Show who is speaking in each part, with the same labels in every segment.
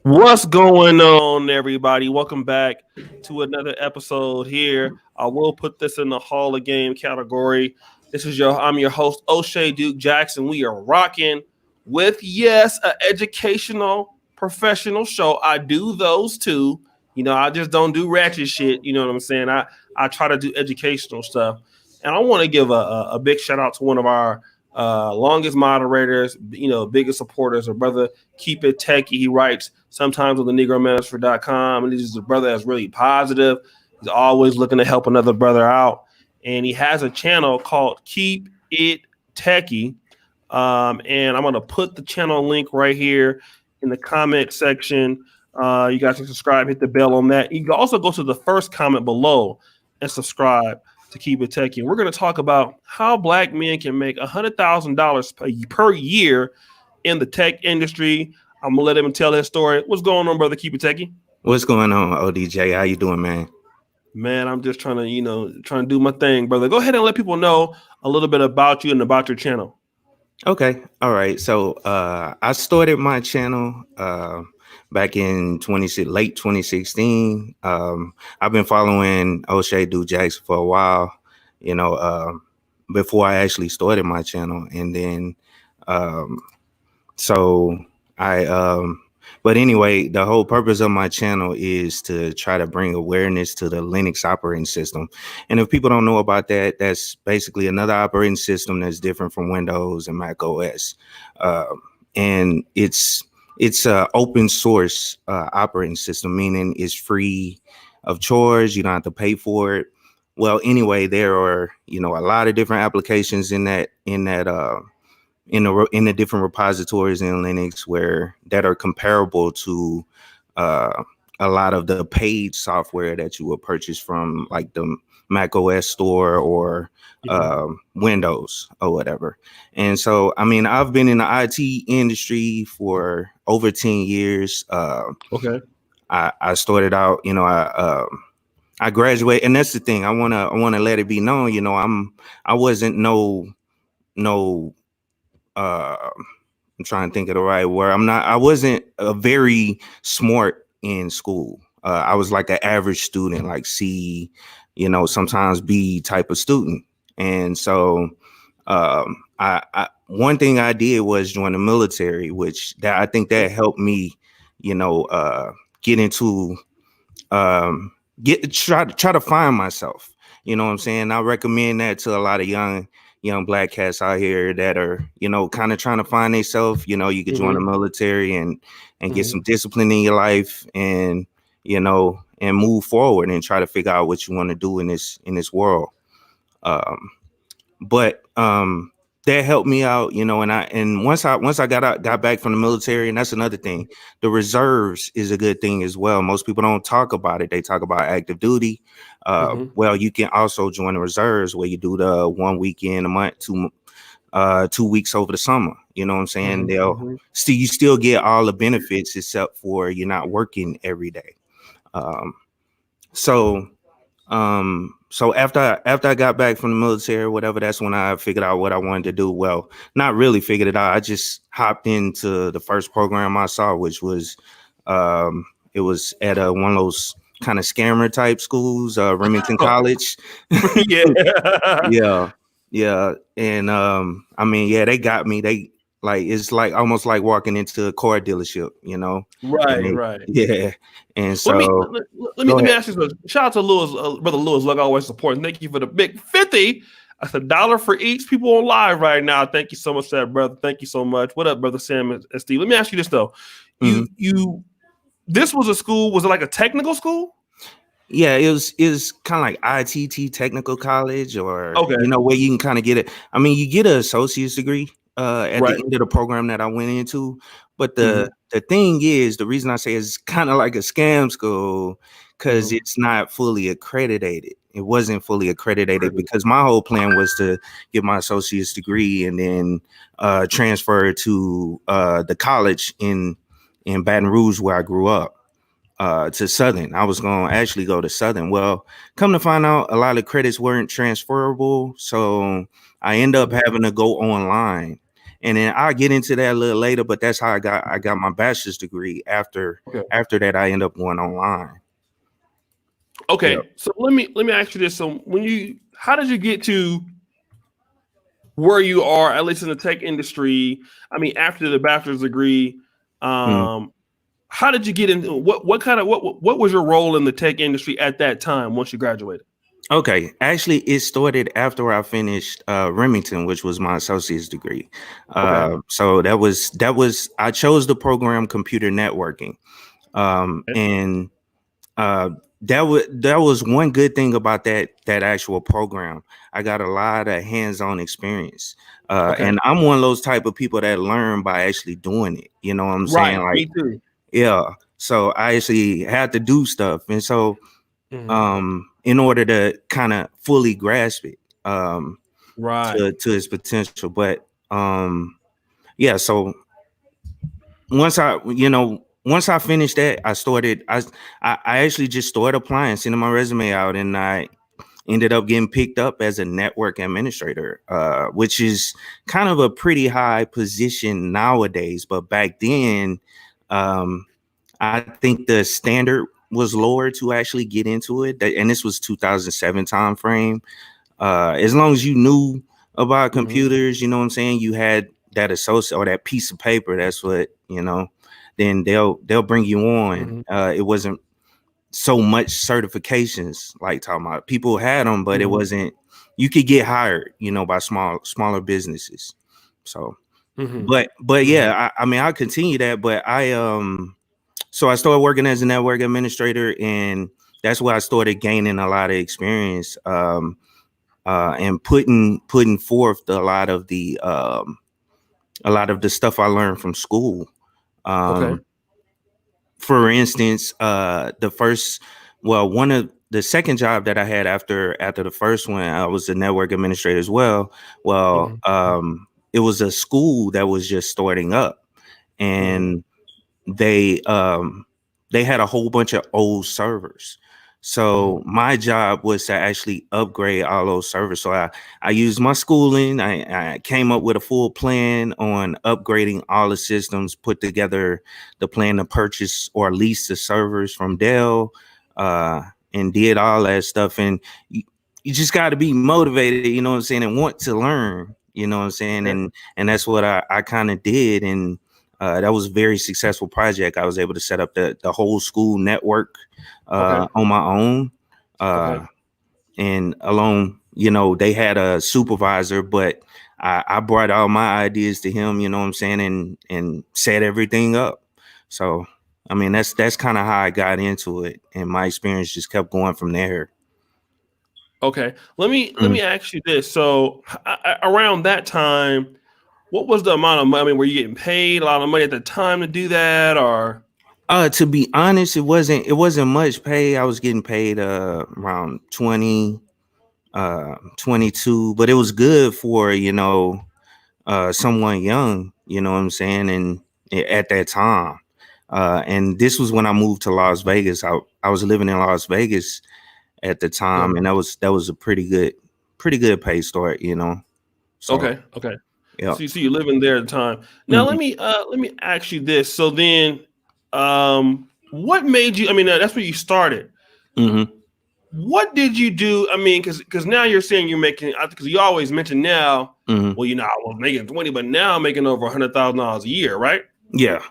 Speaker 1: What's going on, everybody? Welcome back to another episode here. I will put this in the Hall of Game category. I'm your host, O'Shea Duke Jackson. We are rocking with, yes, an educational professional show. I do those too. I just don't do ratchet shit. You know what I'm saying? I try to do educational stuff. And I want to give a big shout out to one of our longest moderators, biggest supporters, our brother Keep It Techie. He writes sometimes on the NegroManager.com, and he's just a brother that's really positive. He's always looking to help another brother out, and he has a channel called Keep It Techie. And I'm gonna put the channel link right here in the comment section. You guys can subscribe, hit the bell on that. You can also go to the first comment below and subscribe to Keep It Techie. We're going to talk about how black men can make $100,000 per year in the tech industry. I'm gonna let him tell his story. What's going on, brother? Keep it techie.
Speaker 2: What's going on, ODJ? How you doing, man?
Speaker 1: Man, I'm just trying to do my thing, brother. Go ahead and let people know a little bit about you and about your channel.
Speaker 2: Okay, all right. So I started my channel back in late 2016. I've been following O'Shea Duke Jackson for a while, before I actually started my channel, and then so I but anyway, the whole purpose of my channel is to try to bring awareness to the Linux operating system. And if people don't know about that, that's basically another operating system that's different from Windows and Mac OS. And it's a open source operating system, meaning it's free of charge. You don't have to pay for it. Well, anyway, there are, a lot of different applications in the different repositories in Linux that are comparable to a lot of the paid software that you will purchase from like the Mac OS store or Windows or whatever. And so, I've been in the IT industry for over 10 years.
Speaker 1: Okay.
Speaker 2: I started out, I graduated, and that's the thing. I wanna let it be known, I wasn't no I'm trying to think of the right word. I wasn't very smart in school. I was like an average student, like C, sometimes B type of student. And so one thing I did was join the military, I think that helped me, get into try to find myself. You know what I'm saying? I recommend that to a lot of young black cats out here that are, kind of trying to find themselves. You could join the military and get some discipline in your life and, and move forward and try to figure out what you want to do in this world. But that helped me out, and once I got back from the military, and that's another thing, the reserves is a good thing as well. Most people don't talk about it. They talk about active duty. Well, you can also join the reserves where you do the 1 weekend a month, 2 weeks over the summer. You know what I'm saying? You still get all the benefits except for you're not working every day. So after I got back from the military or whatever, that's when I figured out what I wanted to do. Well, not really figured it out. I just hopped into the first program I saw, which was it was at one of those kind of scammer type schools, Remington College. yeah. And they got me. It's like almost like walking into a car dealership,
Speaker 1: Right.
Speaker 2: Yeah. And so
Speaker 1: let me ask you something. Shout out to Lewis, brother Lewis, like always supporting. Thank you for the big 50. That's $1 for each people on live right now. Thank you so much for that, brother. Thank you so much. What up, brother Sam and Steve? Let me ask you this though. This was a school. Was it like a technical school?
Speaker 2: Yeah, it was kind of like ITT technical college, or where you can kind of get it. You get an associate's degree at the end of the program that I went into. But the thing is, the reason I say it's kind of like a scam school because it's not fully accredited. It wasn't fully accredited because my whole plan was to get my associate's degree and then transfer to the college in Baton Rouge where I grew up. To Southern. I was going to actually go to Southern. Well, come to find out, a lot of credits weren't transferable. So I end up having to go online. and then I'll get into that a little later. But that's how I got my bachelor's degree. After that, I end up going online.
Speaker 1: Okay, so let me ask you this: so how did you get to where you are, at least in the tech industry? I mean, after the bachelor's degree, how did you get into what was your role in the tech industry at that time once you graduated?
Speaker 2: Okay, actually, it started after I finished Remington, which was my associate's degree. So that was I chose the program computer networking, and that was one good thing about that actual program. I got a lot of hands-on experience, and I'm one of those type of people that learn by actually doing it. You know what I'm saying?
Speaker 1: Right, me too.
Speaker 2: Yeah. So I actually had to do stuff, and so in order to kind of fully grasp it, to its potential. But yeah. So once I finished that, I actually just started applying, sending my resume out, and I ended up getting picked up as a network administrator, which is kind of a pretty high position nowadays. But back then, I think the standard was lower to actually get into it. And this was 2007 time frame. As long as you knew about computers, you know what I'm saying, you had that associate or that piece of paper, that's what, then they'll bring you on. It wasn't so much certifications like talking about. People had them, but it wasn't, you could get hired, by smaller businesses. So but yeah, I mean, I'll continue that, but so I started working as a network administrator, and that's where I started gaining a lot of experience, and putting forth a lot of the stuff I learned from school. For instance, the second job that I had after the first one, I was a network administrator as well. Well, it was a school that was just starting up, and they had a whole bunch of old servers. So my job was to actually upgrade all those servers. So I used my schooling. I came up with a full plan on upgrading all the systems, put together the plan to purchase or lease the servers from Dell, and did all that stuff. And you just got to be motivated, you know what I'm saying, and want to learn, you know what I'm saying. And that's what I kind of did. And that was a very successful project. I was able to set up the whole school network on my own. And alone, they had a supervisor, but I brought all my ideas to him, you know what I'm saying, and set everything up. So, I mean, that's kind of how I got into it. And my experience just kept going from there.
Speaker 1: Okay. Let me ask you this. So around that time, what was the amount of money? I mean, were you getting paid a lot of money at the time to do that, or?
Speaker 2: To be honest, it wasn't much pay. I was getting paid around 20, 22, but it was good for someone young. You know what I'm saying, and at that time, and this was when I moved to Las Vegas. I was living in Las Vegas at the time, and that was a pretty good pay start. So,
Speaker 1: Okay.
Speaker 2: Yeah.
Speaker 1: So you living there at the time. Now let me ask you this. So then, what made you? I mean, that's where you started. What did you do? I mean, because now you're saying you're making, because you always mention now, well, I was making 20, but now I'm making over $100,000 a year, right?
Speaker 2: Yeah.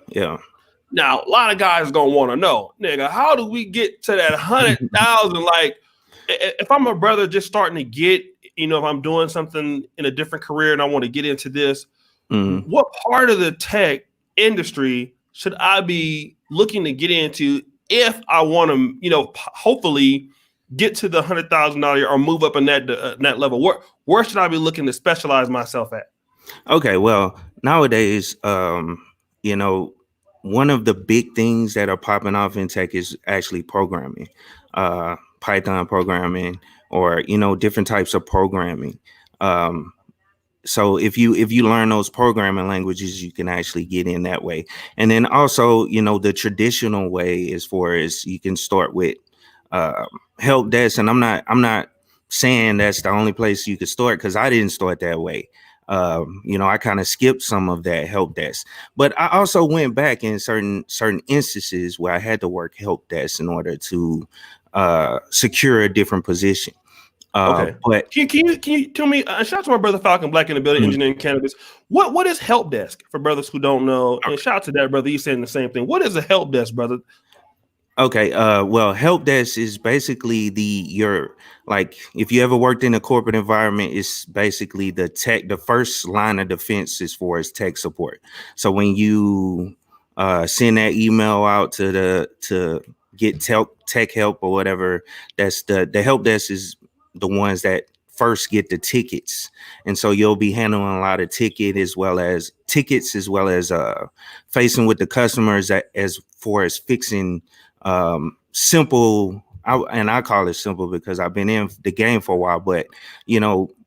Speaker 1: Now, a lot of guys are gonna want to know, nigga, how do we get to that 100,000? Like, if I'm a brother just starting to get, if I'm doing something in a different career and I want to get into this, what part of the tech industry should I be looking to get into if I want to, hopefully get to the $100,000 or move up in that level? Where should I be looking to specialize myself at?
Speaker 2: Okay, well, nowadays, one of the big things that are popping off in tech is actually programming, Python programming, or different types of programming. So if you learn those programming languages, you can actually get in that way. And then also, the traditional way, as far as you can start with help desk. And I'm not saying that's the only place you could start, because I didn't start that way. I kind of skipped some of that help desk, but I also went back in certain instances where I had to work help desk in order to secure a different position.
Speaker 1: Okay.
Speaker 2: But
Speaker 1: can you tell me? Shout out to my brother Falcon Black in the building, engineering cannabis. What is help desk for brothers who don't know? And shout out to that brother. You saying the same thing. What is a help desk, brother?
Speaker 2: Okay. Well, help desk is basically if you ever worked in a corporate environment, it's basically the first line of defense as far as tech support. So when you send that email out to get tech help or whatever, that's the help desk is the ones that first get the tickets. And so you'll be handling a lot of tickets as well as facing with the customers as far as fixing simple, I call it simple because I've been in the game for a while, but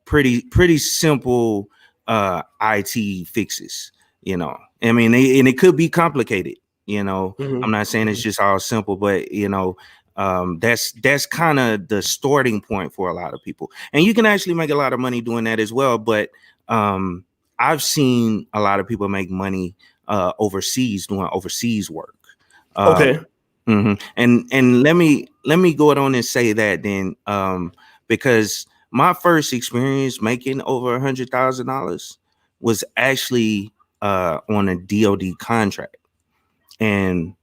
Speaker 2: pretty simple IT fixes. I mean, and it could be complicated. I'm not saying it's just all simple, but that's kind of the starting point for a lot of people, and you can actually make a lot of money doing that as well. But I've seen a lot of people make money overseas doing overseas work.
Speaker 1: Okay.
Speaker 2: Mm-hmm. And let me go on and say that then, because my first experience making over $100,000 was actually on a DoD contract, and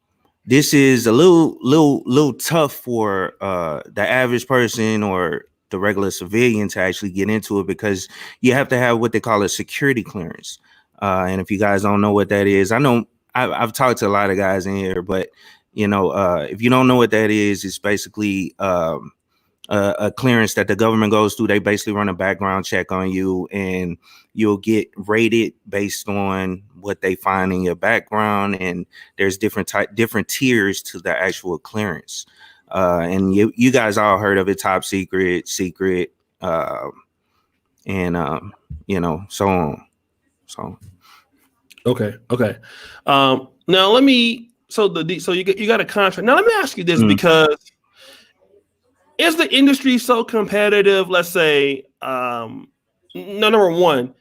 Speaker 2: this is a little tough for the average person or the regular civilian to actually get into it, because you have to have what they call a security clearance. And if you guys don't know what that is, I know I've talked to a lot of guys in here, but if you don't know what that is, it's basically a clearance that the government goes through. They basically run a background check on you, and you'll get rated based on what they find in your background. And there's different tiers to the actual clearance. And you guys all heard of it: top secret, and so on. So
Speaker 1: Okay. Now let me. So you got a contract. Now let me ask you this, because is the industry so competitive? Let's say, number one,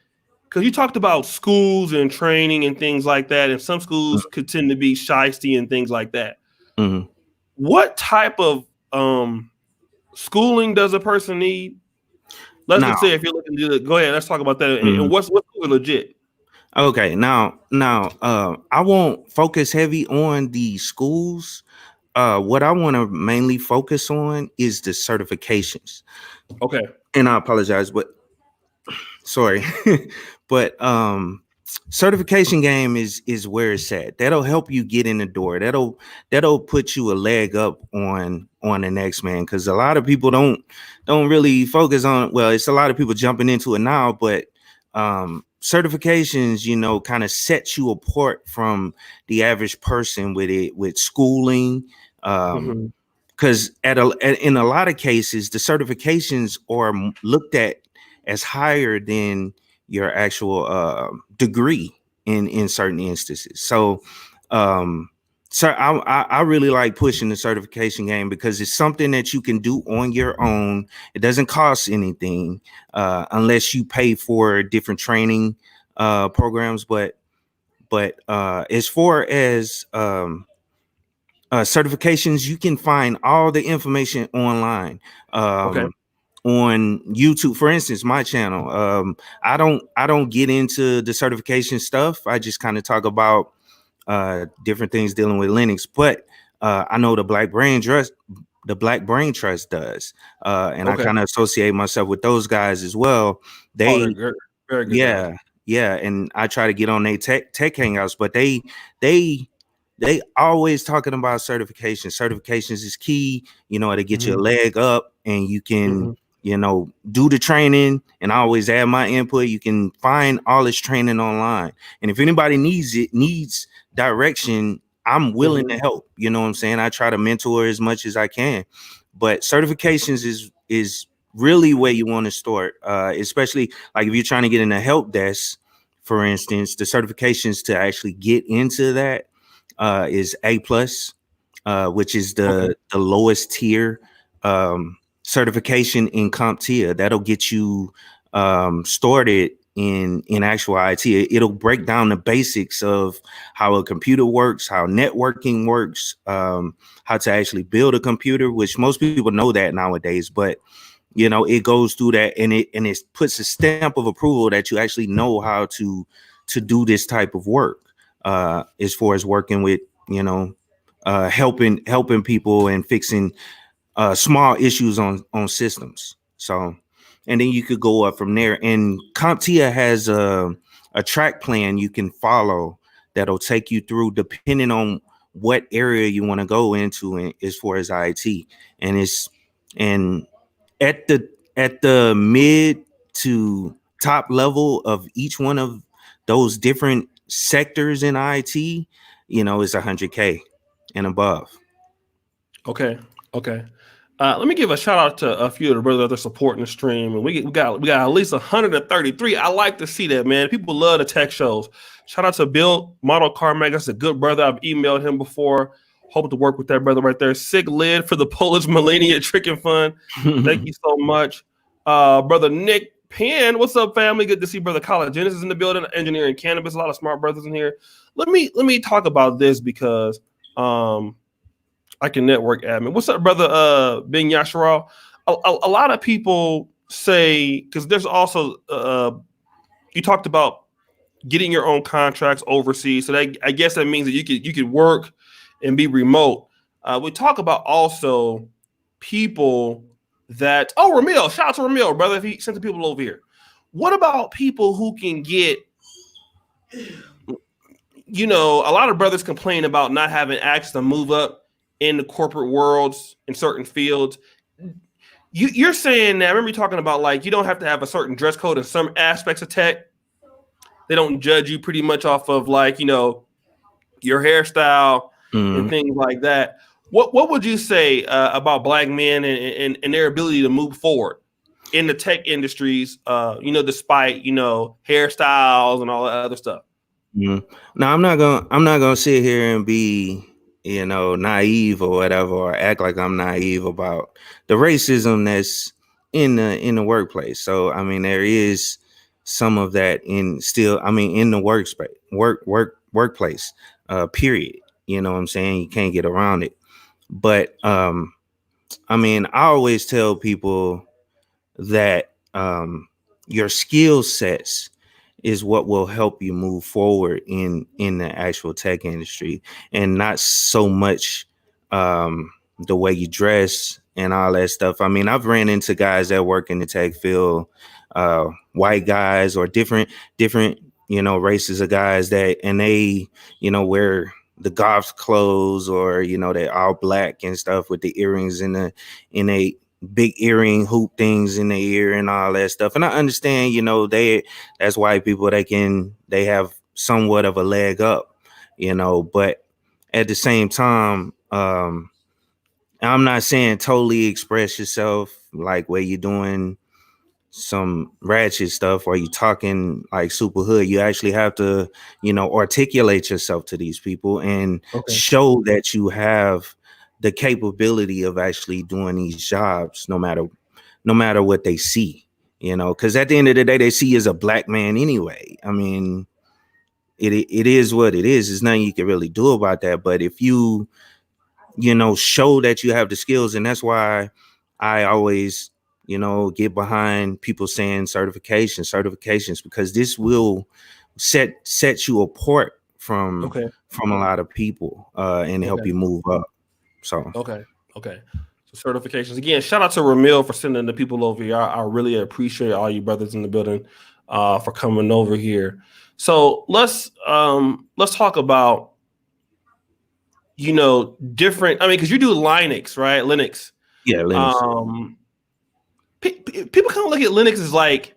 Speaker 1: because you talked about schools and training and things like that, and some schools could tend to be shysty and things like that. What type of schooling does a person need? Let's just say if you're looking to go ahead, let's talk about that. And what's legit?
Speaker 2: Okay, now, I won't focus heavy on the schools. What I want to mainly focus on is the certifications.
Speaker 1: Okay.
Speaker 2: And I apologize, but sorry, but certification game is where it's at. That'll help you get in the door. That'll put you a leg up on the next man, because a lot of people don't really focus on. Well, it's a lot of people jumping into it now, but certifications, kind of set you apart from the average person with schooling. Because in a lot of cases, the certifications are looked at as higher than your actual degree in certain instances. So, I really like pushing the certification game, because it's something that you can do on your own. It doesn't cost anything unless you pay for different training programs. But as far as certifications, you can find all the information online. On YouTube, for instance, my channel. I don't get into the certification stuff. I just kind of talk about different things dealing with Linux. But I know the Black Brain Trust does, and I kind of associate myself with those guys as well. They
Speaker 1: very good.
Speaker 2: Yeah, and I try to get on their tech hangouts, but they always talking about certification. Certifications is key, to get you a leg up, and you can do the training. And I always add my input. You can find all this training online, and if anybody needs direction, I'm willing to help. You know what I'm saying? I try to mentor as much as I can, but certifications is really where you want to start, especially like if you're trying to get in a help desk, for instance. The certifications to actually get into that is A+, which is the lowest tier certification in CompTIA. That'll get you started in actual IT. It'll break down the basics of how a computer works, how networking works, how to actually build a computer, which most people know that nowadays, but it goes through that, and it puts a stamp of approval that you actually know how to do this type of work, as far as working with, helping people and fixing small issues on systems. So, and then you could go up from there. And CompTIA has a track plan you can follow that'll take you through depending on what area you want to go into as far as IT. And at the mid to top level of each one of those different sectors in IT, it's 100K and above.
Speaker 1: Okay. Let me give a shout out to a few of the brothers that are supporting the stream, and we got at least 133. I like to see that, man. People love the tech shows. Shout out to Bill Model Car Mag. That's a good brother. I've emailed him before. Hope to work with that brother right there. Sick Lid for the Polish Millennia Tricking Fun. Thank you so much, brother Nick Penn. What's up, family? Good to see brother College Genesis in the building. Engineering Cannabis. A lot of smart brothers in here. Let me talk about this because I can network admin. What's up, brother? Ben Yasharal. A lot of people say, because there's also you talked about getting your own contracts overseas. So that, I guess that means that you could work and be remote. We talk about also people that Ramil. Shout out to Ramil, brother. If he sent the people over here. What about people who can get? A lot of brothers complain about not having access to move up in the corporate worlds in certain fields. You're saying that, I remember you talking about like you don't have to have a certain dress code in some aspects of tech. They don't judge you pretty much off of like, your hairstyle and things like that. What would you say about black men and their ability to move forward in the tech industries, despite, hairstyles and all that other stuff?
Speaker 2: Now, I'm not gonna sit here and be naive or whatever, or act like I'm naive about the racism that's in the workplace. So I mean, there is some of that in the workplace, period. You know what I'm saying? You can't get around it. But I always tell people that your skill sets is what will help you move forward in the actual tech industry, and not so much the way you dress and all that stuff. I mean, I've ran into guys that work in the tech field, white guys or different races of guys and they wear the golf clothes, or they're all black and stuff with the earrings in a big earring hoop things in their ear and all that stuff. And I understand, that's white people, they have somewhat of a leg up, but at the same time, I'm not saying totally express yourself like where you're doing some ratchet stuff or you talking like super hood. You actually have to, articulate yourself to these people and show that you have the capability of actually doing these jobs, no matter what they see, because at the end of the day, they see you as a black man anyway. I mean, it is what it is. There's nothing you can really do about that. But if you, show that you have the skills, and that's why I always, get behind people saying certifications, because this will set you apart from a lot of people and help you move up. So
Speaker 1: okay. So certifications again. Shout out to Ramil for sending the people over here. I really appreciate all you brothers in the building for coming over here. So let's talk about different. I mean, because you do Linux, right? Linux.
Speaker 2: Yeah, Linux.
Speaker 1: People kind of look at Linux as like,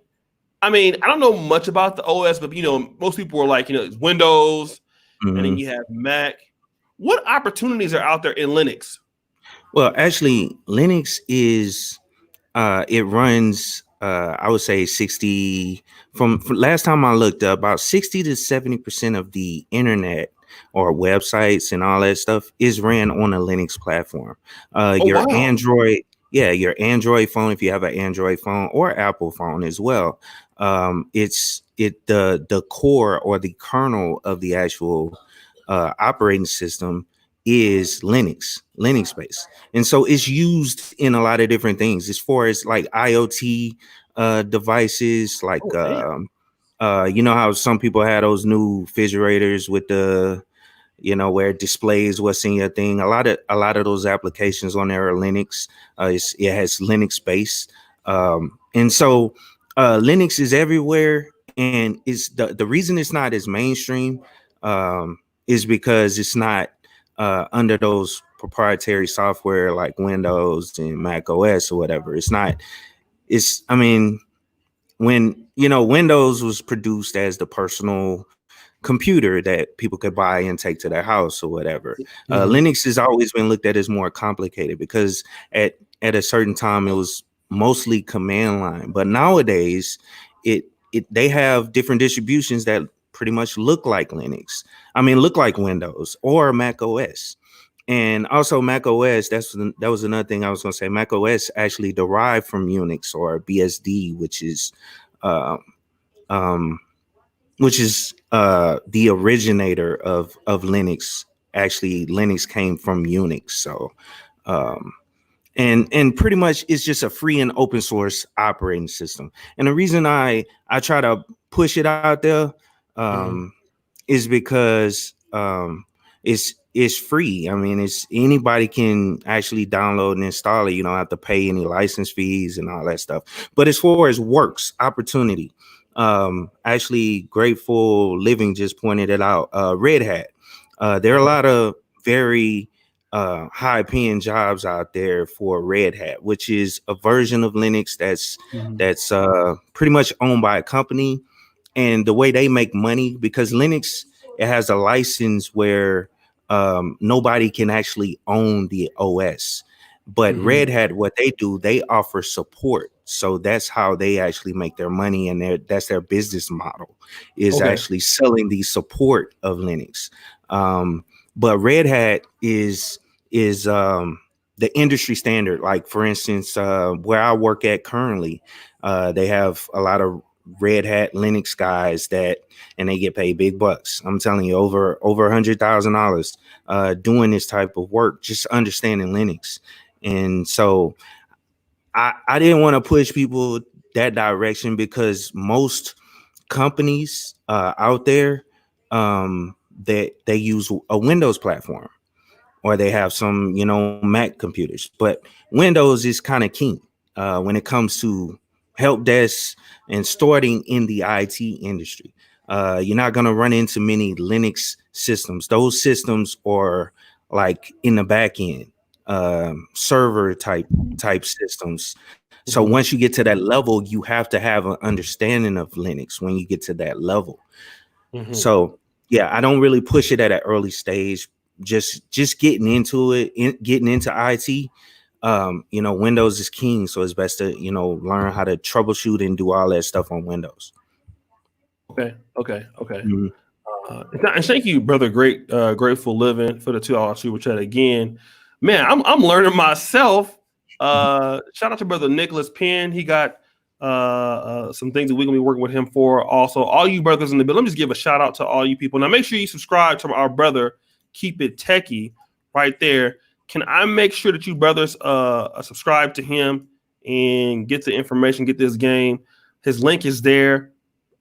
Speaker 1: I mean, I don't know much about the OS, but most people are like, it's Windows, and then you have Mac. What opportunities are out there in Linux?
Speaker 2: Well, actually, Linux is it runs I would say 60 from last time I looked up, about 60 to 70% of the internet or websites and all that stuff is ran on a Linux platform. Your Android, your Android phone, if you have an Android phone or Apple phone as well, it's the core or the kernel of the actual operating system is Linux based, and so it's used in a lot of different things as far as like IoT devices, like you know how some people have those new refrigerators with the, you know, where it displays what's in your thing. A lot of those applications on there are Linux. It has Linux base, and so Linux is everywhere. And it's the reason it's not as mainstream is because it's not under those proprietary software like Windows and Mac OS or whatever. It's not. I mean, when, you know, Windows was produced as the personal computer that people could buy and take to their house or whatever. Linux has always been looked at as more complicated because at a certain time it was mostly command line, but nowadays they have different distributions that pretty much look like Linux. I mean, look like Windows or Mac OS. And also Mac OS, that was another thing I was going to say. Mac OS actually derived from Unix or BSD, which is the originator of Linux. Actually, Linux came from Unix. So and pretty much it's just a free and open source operating system. And the reason I try to push it out there is because it's free. I mean, it's anybody can actually download and install it. You don't have to pay any license fees and all that stuff. But as far as works opportunity, actually Grateful Living just pointed it out. Red Hat. There are a lot of very high paying jobs out there for Red Hat, which is a version of Linux that's pretty much owned by a company. And the way they make money, because Linux, it has a license where nobody can actually own the OS. But Red Hat, what they do, they offer support. So that's how they actually make their money, and that's their business model, is actually selling the support of Linux. But Red Hat is the industry standard. Like, for instance, where I work at currently, they have a lot of Red Hat Linux guys and they get paid big bucks. I'm telling you, over $100,000 doing this type of work, just understanding Linux. And so I didn't want to push people that direction because most companies out there that they use a Windows platform, or they have some, you know, Mac computers. But Windows is kind of king when it comes to help desk and starting in the IT industry. You're not going to run into many Linux systems. Those systems are like in the back end, server type systems. So once you get to that level, you have to have an understanding of Linux when you get to that level. So yeah, I don't really push it at an early stage. Just getting into it, getting into IT. You know, Windows is king, so it's best to, you know, learn how to troubleshoot and do all that stuff on Windows.
Speaker 1: Okay. And thank you, brother. Grateful Living, for the $2 super chat again. Man, I'm learning myself. Shout out to brother Nicholas Penn. He got some things that we're gonna be working with him for. Also, all you brothers in the bill. Let me just give a shout out to all you people. Now, make sure you subscribe to our brother KeepItTechie right there. Can I make sure that you brothers subscribe to him and get the information, get this game? His link is there.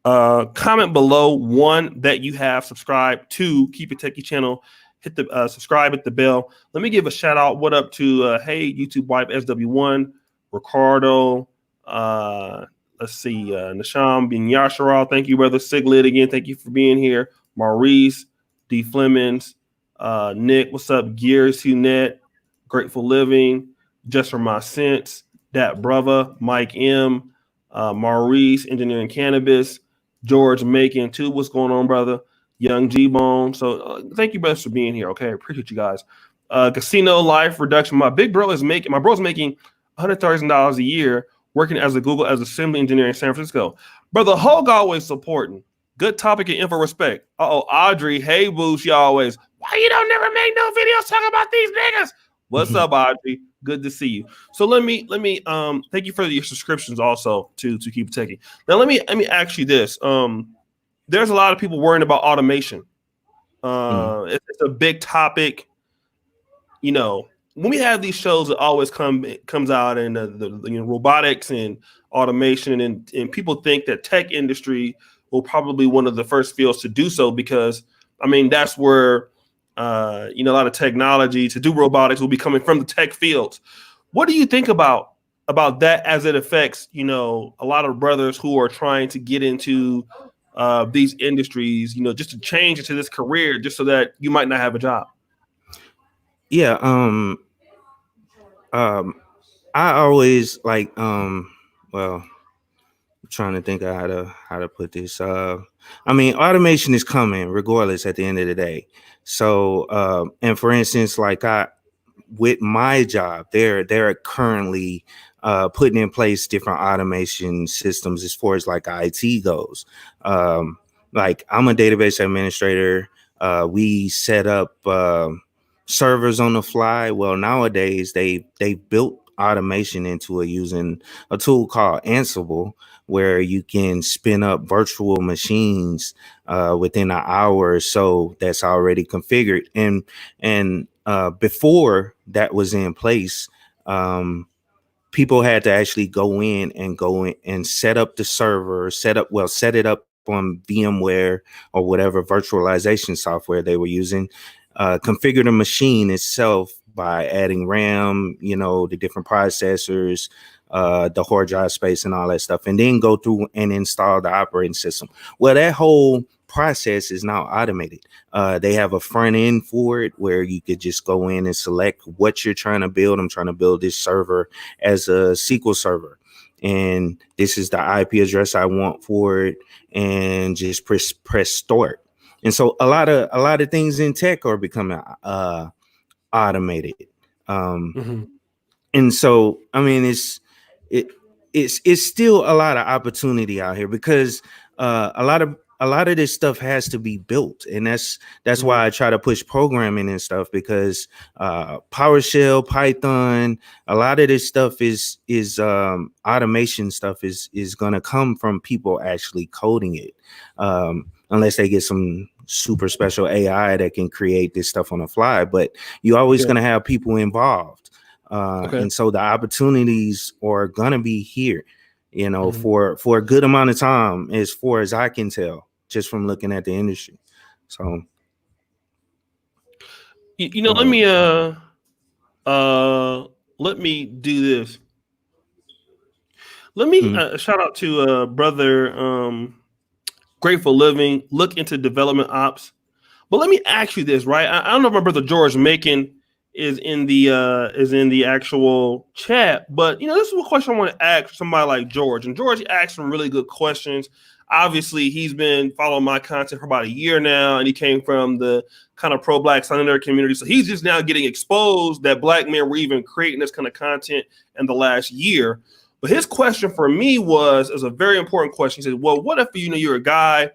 Speaker 1: Comment below one that you have subscribed to KeepItTechie channel. Hit the subscribe, hit the bell. Let me give a shout out. What up to hey YouTube wife SW1, Ricardo. Let's see, Nisham bin Yasharal. Thank you, brother. Siglid again. Thank you for being here. Maurice D. Flemings. Nick, what's up? Gears Hunet, Grateful Living, Just for My Sense, Dat Brother, Mike M, Maurice, Engineering Cannabis, George Macon too. What's going on, brother? Young G Bone. So thank you, brothers, for being here. Okay, I appreciate you guys. Casino Life Reduction. My bro's making $130,000 a year working as a Google as assembly engineer in San Francisco. Brother Hogue always supporting. Good topic and info respect. Audrey, hey Boosh, you always. Why you don't never make no videos talking about these niggas? What's up, Audrey? Good to see you. So let me thank you for your subscriptions also to KeepItTechie. Now let me ask you this. There's a lot of people worrying about automation. It's a big topic. You know, when we have these shows that always comes out and the robotics and automation and people think that tech industry will probably one of the first fields to do so because I mean that's where a lot of technology to do robotics will be coming from the tech fields. What do you think about that as it affects a lot of brothers who are trying to get into these industries, just to change into this career just so that you might not have a job?
Speaker 2: Yeah. I always like well, I'm trying to think of how to put this. I mean, automation is coming regardless at the end of the day. So and for instance, like with my job, they're currently putting in place different automation systems as far as like IT goes. Like I'm a database administrator. We set up servers on the fly. Well, nowadays they built automation into using a tool called Ansible, where you can spin up virtual machines within an hour or so that's already configured. And before that was in place, people had to actually go in and set up the server, set it up on VMware or whatever virtualization software they were using, configure the machine itself by adding RAM, the different processors, the hard drive space and all that stuff, and then go through and install the operating system. Well, that whole process is now automated. They have a front end for it where you could just go in and select what you're trying to build. I'm trying to build this server as a SQL server, and this is the IP address I want for it, and just press start. And so a lot of things in tech are becoming automated. And so I mean it's still a lot of opportunity out here because a lot of this stuff has to be built, and that's why I try to push programming and stuff, because PowerShell, Python, a lot of this stuff is automation stuff is going to come from people actually coding it, unless they get some super special AI that can create this stuff on the fly. But you're always going to have people involved. And so the opportunities are gonna be here, for a good amount of time, as far as I can tell, just from looking at the industry. So,
Speaker 1: let me do this. Let me shout out to brother Grateful Living. Look into development ops. But let me ask you this, right? I don't know if my brother George Macon is in the actual chat, but this is a question I want to ask somebody like George. And George asked some really good questions. Obviously, he's been following my content for about a year now, and he came from the kind of pro-Black Senator community. So he's just now getting exposed that Black men were even creating this kind of content in the last year. But his question for me was a very important question. He said, well, what if you're a guy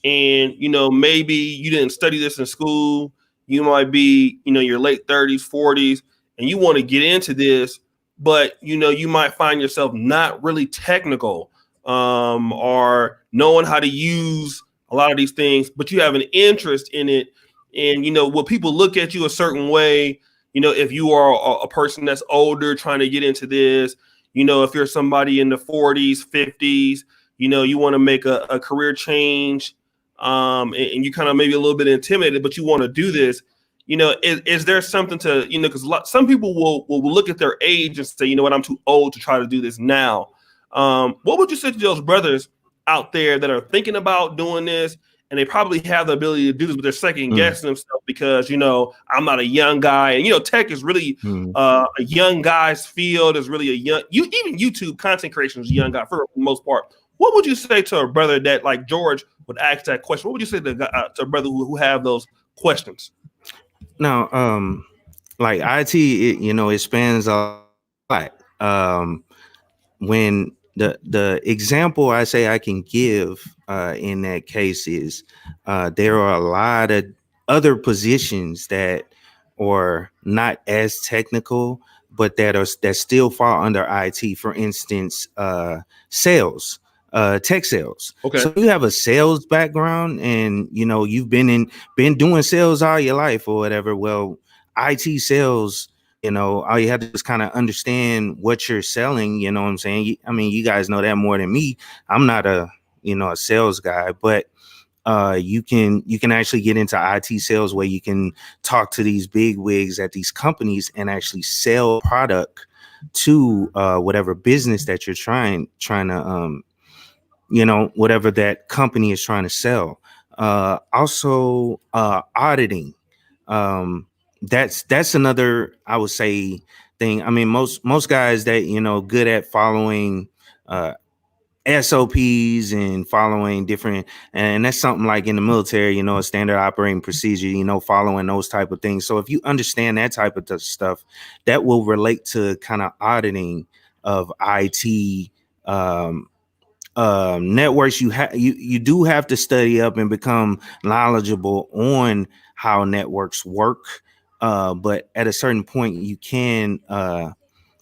Speaker 1: and maybe you didn't study this in school? You might be, your late 30s, 40s, and you want to get into this, but you might find yourself not really technical, or knowing how to use a lot of these things, but you have an interest in it. And will people look at you a certain way? If you are a person that's older trying to get into this, if you're somebody in the 40s, 50s, you want to make a career change. And you kind of maybe a little bit intimidated, but you want to do this, is there something to, because some people will look at their age and say, what, I'm too old to try to do this now. What would you say to those brothers out there that are thinking about doing this and they probably have the ability to do this, but they're second guessing themselves because, I'm not a young guy, and, tech is really a young guy's field, is really even YouTube content creation is a young guy for the most part. What would you say to a brother that like George would ask that question? What would you say to a brother who have those questions?
Speaker 2: Now, like IT, it spans a lot. When the example I say I can give in that case is there are a lot of other positions that or not as technical, but that still fall under IT. For instance, sales, tech sales.
Speaker 1: Okay.
Speaker 2: So you have a sales background, and you've been doing sales all your life or whatever. Well, IT sales, all you have to do is kind of understand what you're selling. You know what I'm saying? I mean, you guys know that more than me. I'm not a sales guy, but you can actually get into IT sales where you can talk to these big wigs at these companies and actually sell product to whatever business that you're trying to whatever that company is trying to sell. Also auditing. That's another, I would say, thing. I mean, most guys that good at following SOPs and following different, and that's something like in the military, a standard operating procedure, following those type of things. So if you understand that type of stuff, that will relate to kind of auditing of IT networks. You do have to study up and become knowledgeable on how networks work. But at a certain point, you can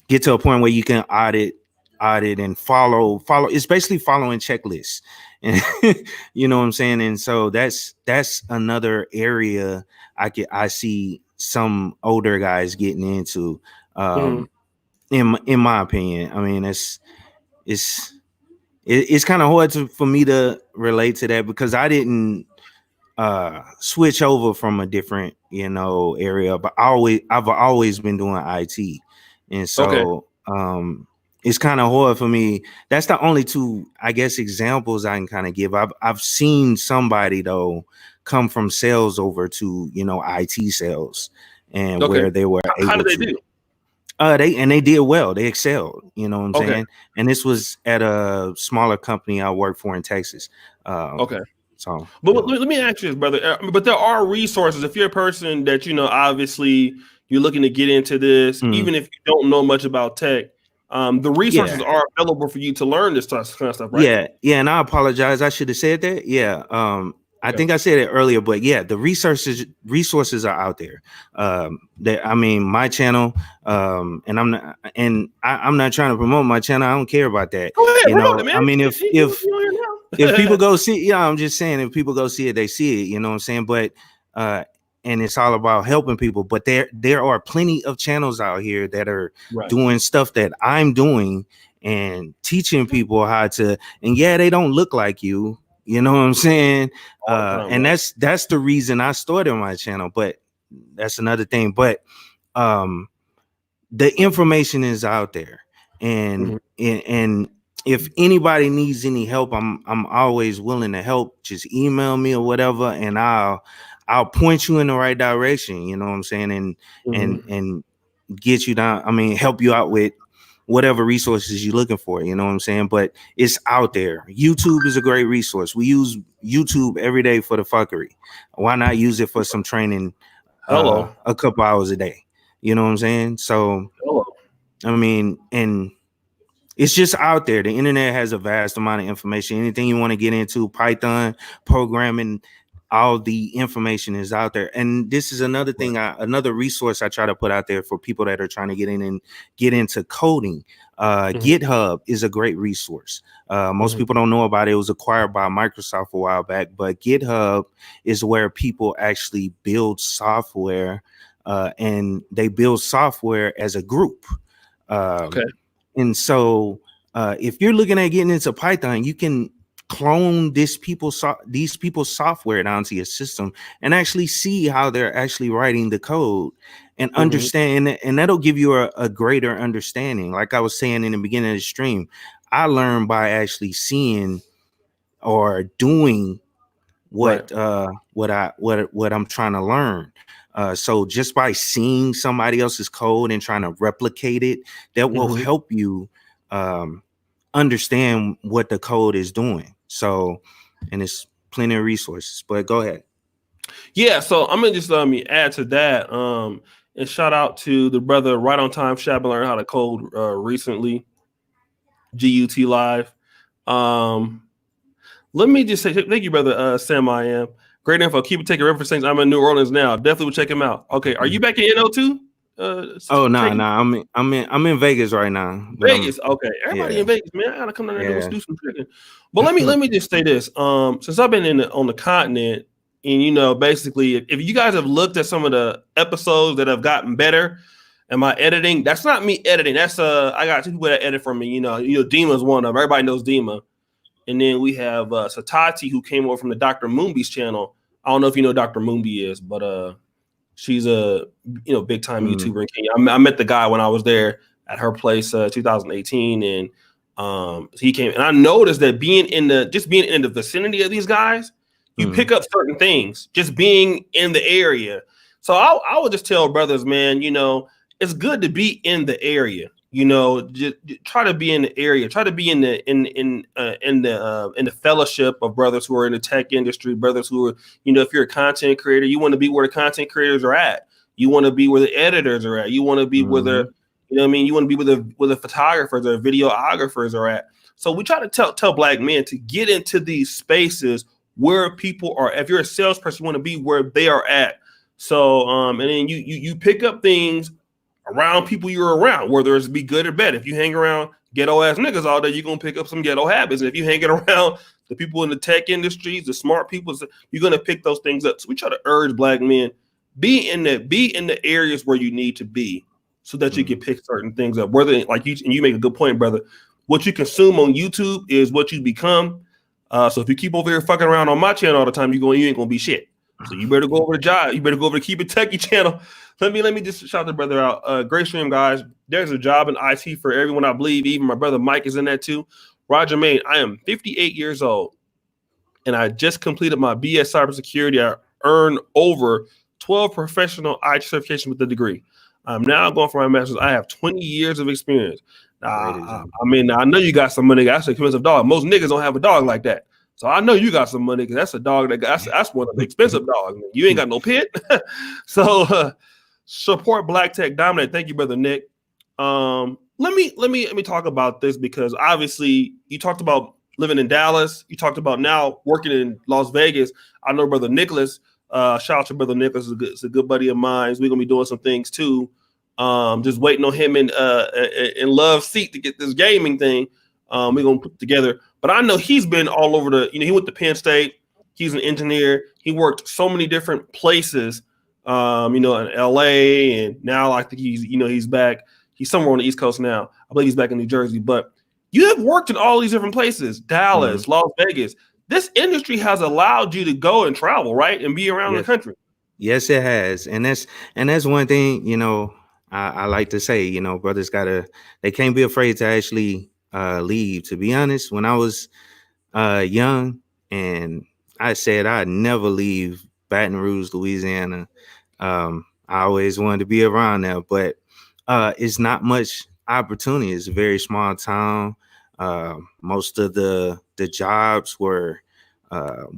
Speaker 2: get to a point where you can audit and follow. It's basically following checklists, and you know what I'm saying. And so that's another area I see some older guys getting into. In my opinion, I mean, it's kind of hard for me to relate to that because I didn't switch over from a different area, but I've always been doing IT, and so it's kind of hard for me. That's the only two, I guess, examples I can kind of give. I've seen somebody though come from sales over to IT sales, and where they were able
Speaker 1: How did they do?
Speaker 2: They did well. They excelled. You know what I'm saying? And this was at a smaller company I worked for in Texas. So,
Speaker 1: but let me ask you this, brother. But there are resources. If you're a person that obviously you're looking to get into this, even if you don't know much about tech, the resources are available for you to learn this kind of stuff, right?
Speaker 2: Yeah. And I apologize. I should have said that. Yeah. I think I said it earlier, but yeah, the resources are out there. I mean, my channel, and I'm not trying to promote my channel. I don't care about that.
Speaker 1: Go ahead, promote it, man.
Speaker 2: I mean, if people go see, I'm just saying, if people go see it, they see it. You know what I'm saying? But and it's all about helping people. But there are plenty of channels out here that are doing stuff that I'm doing and teaching people how to. And yeah, they don't look like you. You know what I'm saying? And that's the reason I started my channel. But that's another thing. But the information is out there, and if anybody needs any help, I'm always willing to help. Just email me or whatever, and I'll point you in the right direction. You know what I'm saying? And get you down. I mean, help you out with whatever resources you're looking for. You know what I'm saying? But it's out there. YouTube is a great resource. We use YouTube every day for the fuckery. Why not use it for some training? A couple hours a day. You know what I'm saying? So, I mean, and it's just out there. The internet has a vast amount of information. Anything you want to get into, Python, programming, all the information is out there. And this is another thing, another resource I try to put out there for people that are trying to get in and get into coding. GitHub is a great resource. Most people don't know about it. It was acquired by Microsoft a while back, but GitHub is where people actually build software, and they build software as a group. And so if you're looking at getting into Python, you can clone these people's software down to your system and actually see how they're actually writing the code and understand, and that'll give you a greater understanding. Like I was saying in the beginning of the stream, I learned by actually seeing or doing what I'm trying to learn. So just by seeing somebody else's code and trying to replicate it, that will help you understand what the code is doing. So, and it's plenty of resources, but go ahead.
Speaker 1: Yeah, so I'm gonna just add to that. And shout out to the brother right on time. Shabba learned how to code recently. GUT live. Let me just say thank you, brother Sam. I am. Great info. KeepItTechie reference. I'm in New Orleans now. Definitely will check him out. Okay, are you back in NO too?
Speaker 2: Oh no, I'm in Vegas right now. But
Speaker 1: Vegas. Okay, everybody in Vegas, man. I gotta come down there and do some tricking. But let me just say this. Since I've been on the continent, and basically, if you guys have looked at some of the episodes that have gotten better, and my editing, that's not me editing. That's I got two people that edit for me. Dima's one of them. Everybody knows Dima. And then we have Satati, who came over from the Dr. Moonby's channel. I don't know if you know Dr. Moonby is, but she's a big time YouTuber in Kenya. I met the guy when I was there at her place 2018, and he came. And I noticed that being in the vicinity of these guys, you pick up certain things just being in the area. So I would just tell brothers, man, it's good to be in the area. Just try to be in the area. Try to be in the fellowship of brothers who are in the tech industry. Brothers who are, if you're a content creator, you want to be where the content creators are at. You want to be where the editors are at. You want to be where the, you want to be where the photographers or videographers are at. So we try to tell black men to get into these spaces where people are. If you're a salesperson, you want to be where they are at. So and then you pick up things around people you're around, whether it's be good or bad. If you hang around ghetto ass niggas all day, you're gonna pick up some ghetto habits. And if you hanging around the people in the tech industries, the smart people, you're gonna pick those things up. So we try to urge black men, be in the areas where you need to be, so that you can pick certain things up. Whether like you make a good point, brother. What you consume on YouTube is what you become. So if you keep over here fucking around on my channel all the time, you ain't gonna be shit. So you better go over to Job. You better go over to KeepItTechie channel. Let me just shout the brother out. Great stream, guys. There's a job in IT for everyone, I believe. Even my brother Mike is in that too. Roger Main, I am 58 years old, and I just completed my BS cybersecurity. I earned over 12 professional IT certifications with the degree. I'm now going for my master's. I have 20 years of experience. I know you got some money. That's an expensive dog. Most niggas don't have a dog like that. So I know you got some money because that's a dog that's one of the expensive dogs. You ain't got no pit. So support Black Tech Dominate. Thank you, brother Nick. Let me talk about this because obviously you talked about living in Dallas. You talked about now working in Las Vegas. I know brother Nicholas. Shout out to brother Nicholas. It's a good buddy of mine. We're gonna be doing some things too. Just waiting on him in Love's seat to get this gaming thing. We're gonna put together. But I know he's been all over he went to Penn State. He's an engineer. He worked so many different places, in LA, and now I think he's back. He's somewhere on the East Coast now. I believe he's back in New Jersey. But you have worked in all these different places, Dallas, Las Vegas. This industry has allowed you to go and travel, right? And be around the country.
Speaker 2: Yes, it has. And that's one thing, I like to say, brothers they can't be afraid to actually leave. To be honest, when I was young and I said I'd never leave Baton Rouge, Louisiana. I always wanted to be around there, but it's not much opportunity. It's a very small town. Most of the jobs were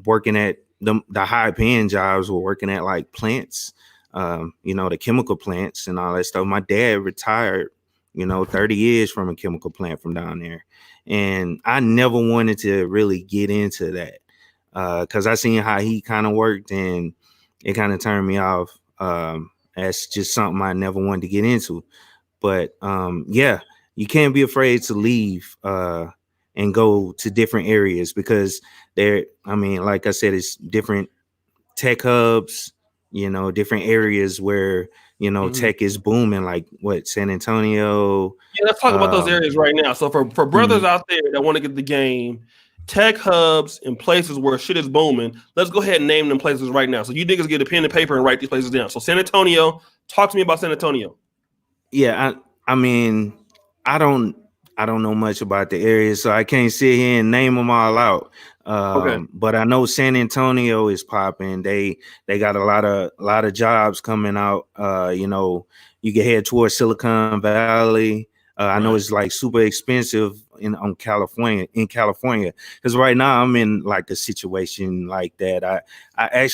Speaker 2: working at the high paying jobs were working at like plants, the chemical plants and all that stuff. My dad retired, 30 years from a chemical plant from down there. And I never wanted to really get into that because I seen how he kind of worked and it kind of turned me off. That's just something I never wanted to get into. But you can't be afraid to leave and go to different areas because like I said, it's different tech hubs, different areas where, tech is booming, like San Antonio.
Speaker 1: Yeah, let's talk about those areas right now. So for brothers out there that want to get the game, tech hubs and places where shit is booming, let's go ahead and name them places right now. So you niggas get a pen and paper and write these places down. So San Antonio, talk to me about San Antonio.
Speaker 2: Yeah, I don't know much about the area, so I can't sit here and name them all out. But I know San Antonio is popping. They got a lot of jobs coming out. You can head towards Silicon Valley. I know it's like super expensive in California, because right now I'm in like a situation like that. I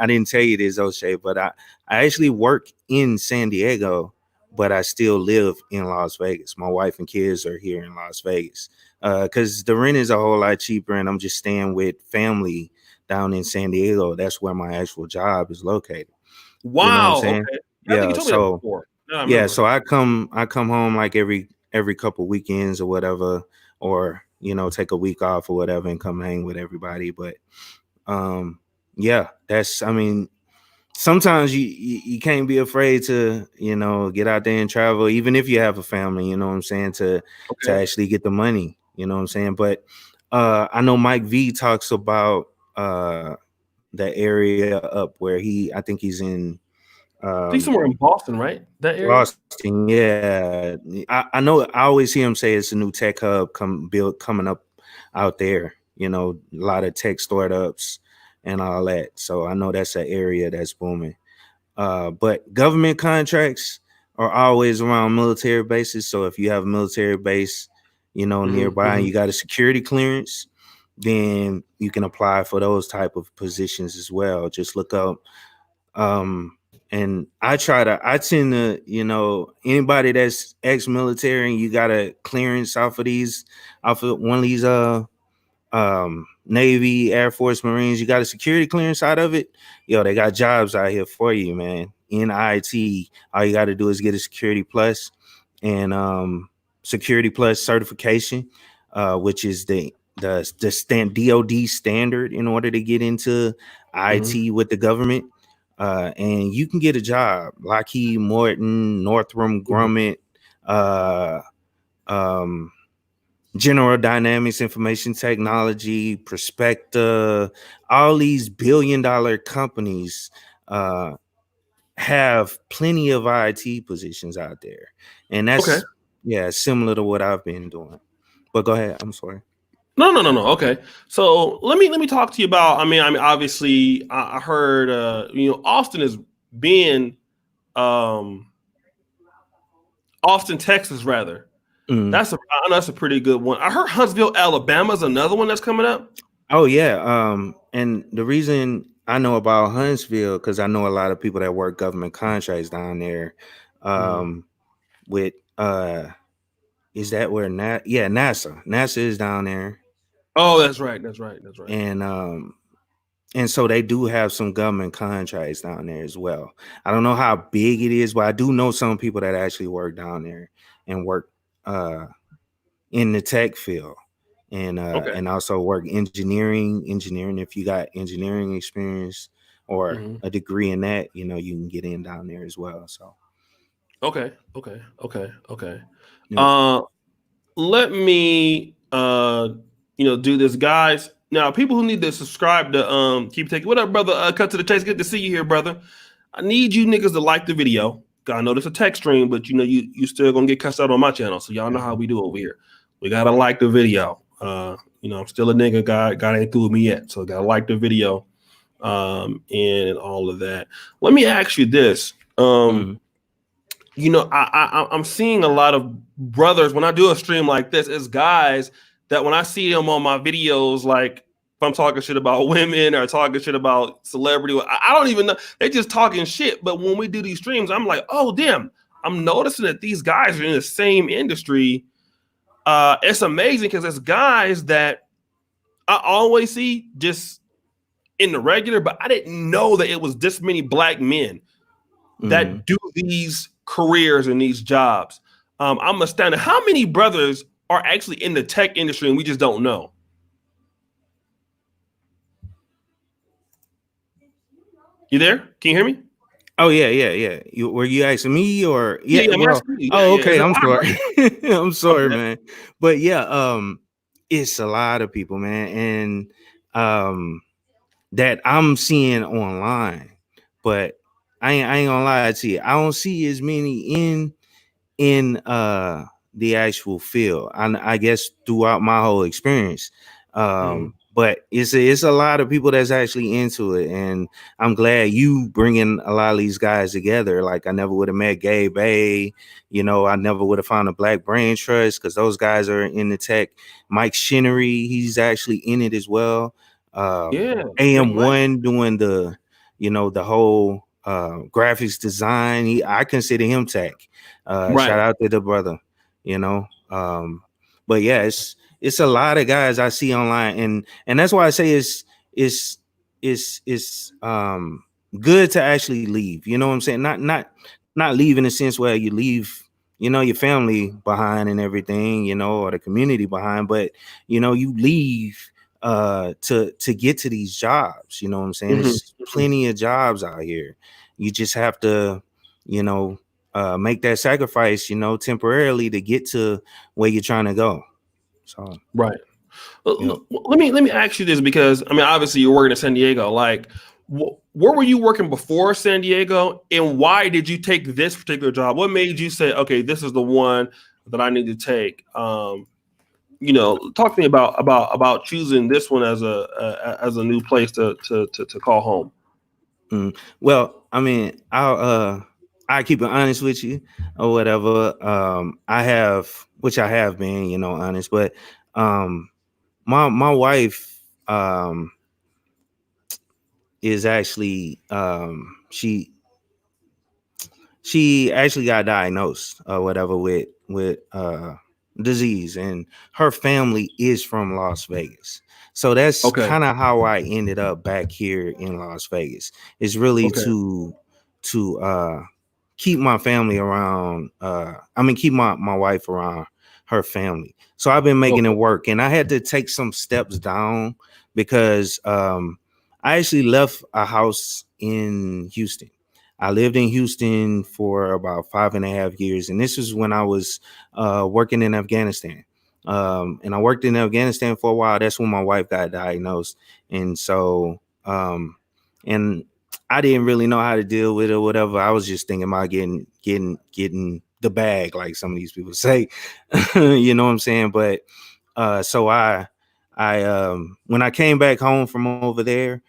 Speaker 2: didn't tell you this, O'Shea, but I actually work in San Diego, but I still live in Las Vegas. My wife and kids are here in Las Vegas because the rent is a whole lot cheaper, and I'm just staying with family down in San Diego. That's where my actual job is located.
Speaker 1: Wow.
Speaker 2: You know what I'm saying?
Speaker 1: Okay.
Speaker 2: Yeah.
Speaker 1: I think you told me that before.
Speaker 2: Yeah. So I come home like every couple weekends or whatever, or take a week off or whatever and come hang with everybody. But yeah, sometimes you can't be afraid to get out there and travel, even if you have a family, you know what I'm saying, to actually get the money, you know what I'm saying. But I know Mike V talks about the area up where I think he's in
Speaker 1: he's somewhere in Boston, right? That area?
Speaker 2: Boston, yeah. I know, I always hear him say it's a new tech hub coming up out there, a lot of tech startups and all that. So I know that's an area that's booming. But government contracts are always around military bases. So if you have a military base, nearby, and you got a security clearance, then you can apply for those type of positions as well. Just look up. And I tend to, anybody that's ex-military and you got a clearance off of one of these Navy, Air Force, Marines, you got a security clearance out of it, they got jobs out here for you, man. In IT, all you got to do is get a Security Plus and Security Plus certification, which is the DoD standard in order to get into IT with the government. And you can get a job. Lockheed Martin, Northrop Grumman, General Dynamics, Information Technology, Perspecta, all these billion-dollar companies have plenty of IT positions out there. And that's similar to what I've been doing. But go ahead. I'm sorry.
Speaker 1: No. Okay. So let me talk to you about, I mean, obviously I heard, Austin is being, Austin, Texas, rather. That's a pretty good one. I heard Huntsville, Alabama is another one that's coming up.
Speaker 2: Oh yeah. And the reason I know about Huntsville, because I know a lot of people that work government contracts down there. With is that where NASA is down there?
Speaker 1: Oh, that's right.
Speaker 2: And so they do have some government contracts down there as well. I don't know how big it is, but I do know some people that actually work down there and work in the tech field, and also work engineering. If you got engineering experience or a degree in that, you can get in down there as well. So
Speaker 1: okay. Yeah. Let me do this, guys. Now, people who need to subscribe to KeepItTechie, what up, brother? Cut to the chase. Good to see you here, brother. I need you niggas to like the video. I know this a tech stream, but you still gonna get cussed out on my channel, so y'all know how we do over here. We gotta like the video. I'm still a nigga guy. God ain't through with me yet, so gotta like the video, and all of that. Let me ask you this. I'm seeing a lot of brothers when I do a stream like this, it's guys that when I see them on my videos, like if I'm talking shit about women or talking shit about celebrity, I don't even know. They're just talking shit. But when we do these streams, I'm like, oh, damn, I'm noticing that these guys are in the same industry. It's amazing because it's guys that I always see just in the regular, but I didn't know that it was this many black men that do these careers and these jobs. I'm astounded. How many brothers are actually in the tech industry and we just don't know? You there? Can you hear me?
Speaker 2: Oh yeah. Were you asking me or
Speaker 1: I'm asking you.
Speaker 2: Okay. I'm sorry. I'm sorry, man. But yeah, it's a lot of people, man, and that I'm seeing online. But I ain't gonna lie to you. I don't see as many in the actual field. I guess throughout my whole experience. But it's a lot of people that's actually into it, and I'm glad you bringing a lot of these guys together. Like I never would have met Gabe Bay, I never would have found a Black Brain Trust because those guys are in the tech. Mike Shinnery, he's actually in it as well. AM1 doing the the whole graphics design. I consider him tech. Shout out to the brother, but yeah, it's a lot of guys I see online, and that's why I say it's it's good to actually leave. You know what I'm saying? Not leave in the sense where you leave, your family behind and everything, or the community behind, but you leave to get to these jobs. You know what I'm saying? There's plenty of jobs out here. You just have to, make that sacrifice, temporarily to get to where you're trying to go. So
Speaker 1: right.
Speaker 2: yep.
Speaker 1: Let me ask you this, because I mean, obviously you're working in San Diego. Like, where were you working before San Diego, and why did you take this particular job? What made you say, okay, this is the one that I need to take? Talk to me about choosing this one as a new place to call home.
Speaker 2: Well, I mean, I keep it honest with you or whatever. Which I have been, honest, but my wife is actually she actually got diagnosed or whatever with disease, and her family is from Las Vegas. So that's kind of how I ended up back here in Las Vegas. It's really to keep my family around. Keep my wife around her family. So I've been making it work, and I had to take some steps down because I actually left a house in Houston. I lived in Houston for about 5.5 years, and this was when I was working in Afghanistan. And I worked in Afghanistan for a while. That's when my wife got diagnosed, and so and I didn't really know how to deal with it or whatever. I was just thinking about getting the bag, like some of these people say. You know what I'm saying? But so I when I came back home from over there,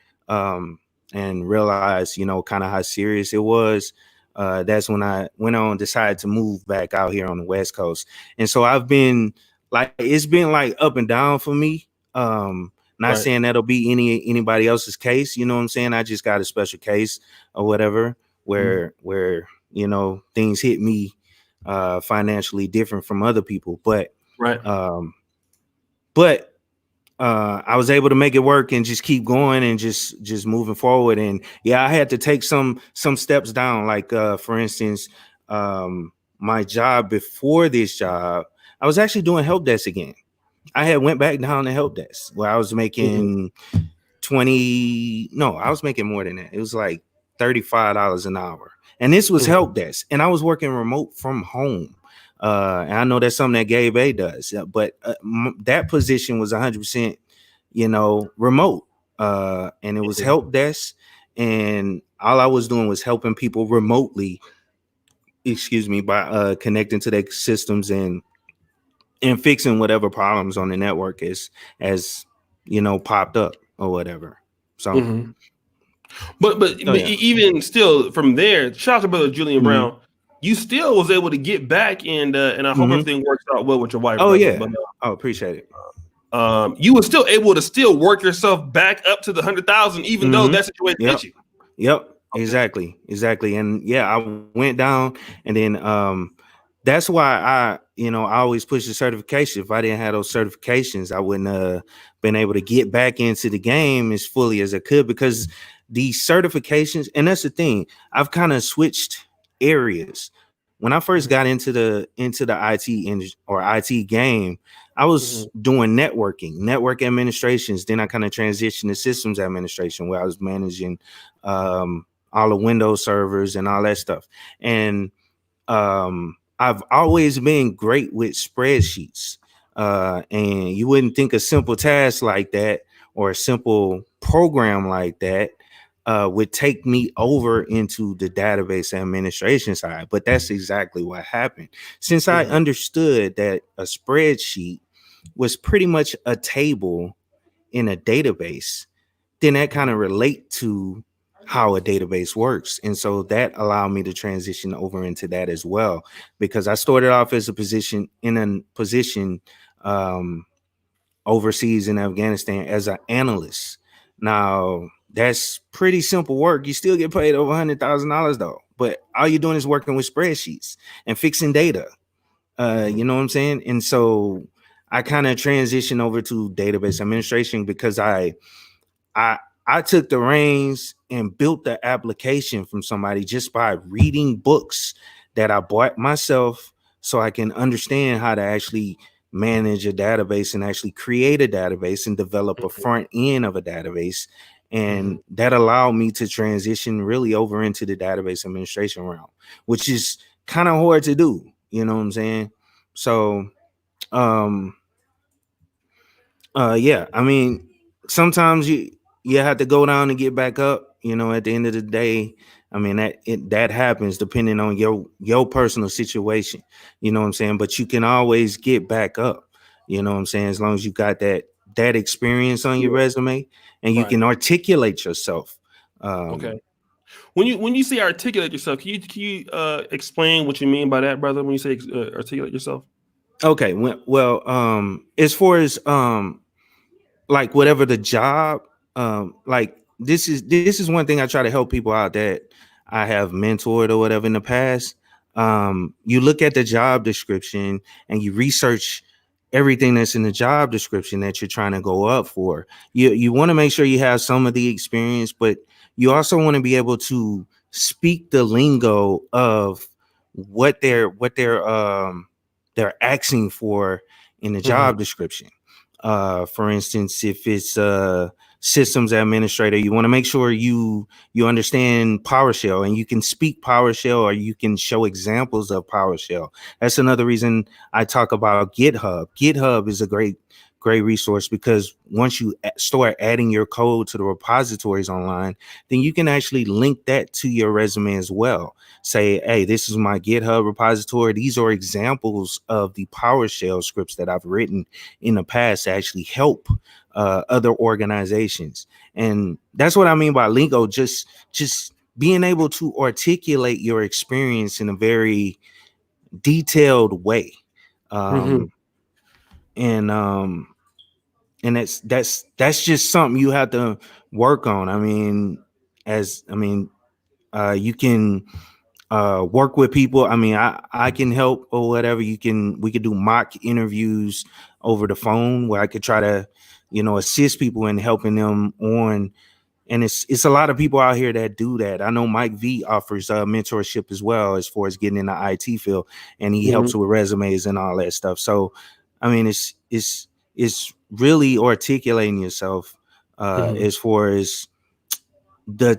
Speaker 2: and realized, kind of how serious it was, that's when I went on, decided to move back out here on the West Coast. And so it's been like up and down for me. Not saying that'll be anybody else's case, you know what I'm saying? I just got a special case or whatever where things hit me financially different from other people. But I was able to make it work and just keep going and just moving forward. And yeah, I had to take some steps down. Like for instance, my job before this job, I was actually doing help desk again. I had went back down to help desk where I was making I was making more than that. It was like $35 an hour. And this was help desk. And I was working remote from home. And I know that's something that Gabe A does, but that position was 100%, remote. And it was help desk, and all I was doing was helping people remotely, by connecting to their systems and fixing whatever problems on the network as popped up or whatever. So,
Speaker 1: but even still, from there, shout out to brother Julian Brown. You still was able to get back, and I hope everything works out well with your wife.
Speaker 2: Oh,
Speaker 1: brother.
Speaker 2: yeah.
Speaker 1: But,
Speaker 2: appreciate it.
Speaker 1: You were still able to still work yourself back up to the 100,000, even though that situation hit you.
Speaker 2: Yep. Okay. Exactly. And yeah, I went down, and then that's why I always push the certification. If I didn't have those certifications, I wouldn't have been able to get back into the game as fully as I could, because these certifications, and that's the thing, I've kind of switched areas. When I first got into the IT or IT game, I was doing network administrations. Then I kind of transitioned to systems administration, where I was managing all the Windows servers and all that stuff. And I've always been great with spreadsheets. And you wouldn't think a simple task like that or a simple program like that would take me over into the database administration side. But that's exactly what happened. Since I understood that a spreadsheet was pretty much a table in a database, then that kind of relate to how a database works. And so that allowed me to transition over into that as well, because I started off as a position overseas in Afghanistan as an analyst. Now, that's pretty simple work. You still get paid over $100,000 though, but all you're doing is working with spreadsheets and fixing data. You know what I'm saying? And so I kind of transitioned over to database administration because I I took the reins and built the application from somebody just by reading books that I bought myself so I can understand how to actually manage a database and actually create a database and develop a front end of a database. And that allowed me to transition really over into the database administration realm, which is kind of hard to do. You know what I'm saying? So, yeah, I mean, sometimes you have to go down and get back up. You know, at the end of the day, I mean that happens depending on your personal situation. You know what I'm saying? But you can always get back up. You know what I'm saying? As long as you got that experience on your resume and you can articulate yourself.
Speaker 1: Okay. When you say articulate yourself, can you explain what you mean by that, brother? When you say articulate yourself?
Speaker 2: Okay. Well, as far as like whatever the job, like this is one thing I try to help people out that I have mentored or whatever in the past. You look at the job description and you research everything that's in the job description that you're trying to go up for. You want to make sure you have some of the experience, but you also want to be able to speak the lingo of what they're asking for in the job description. For instance, if it's systems administrator, you want to make sure you understand PowerShell and you can speak PowerShell or you can show examples of PowerShell. That's another reason I talk about GitHub. GitHub is a great resource because once you start adding your code to the repositories online, then you can actually link that to your resume as well. Say, hey, this is my GitHub repository. These are examples of the PowerShell scripts that I've written in the past to actually help other organizations. And that's what I mean by lingo, just being able to articulate your experience in a very detailed way. And that's just something you have to work on. I mean, you can work with people. I mean, I can help or whatever. We could do mock interviews over the phone where I could try to, assist people in helping them on. And it's a lot of people out here that do that. I know Mike V offers mentorship as well as far as getting in the IT field, and he helps with resumes and all that stuff. So, I mean, it's really articulating yourself as far as the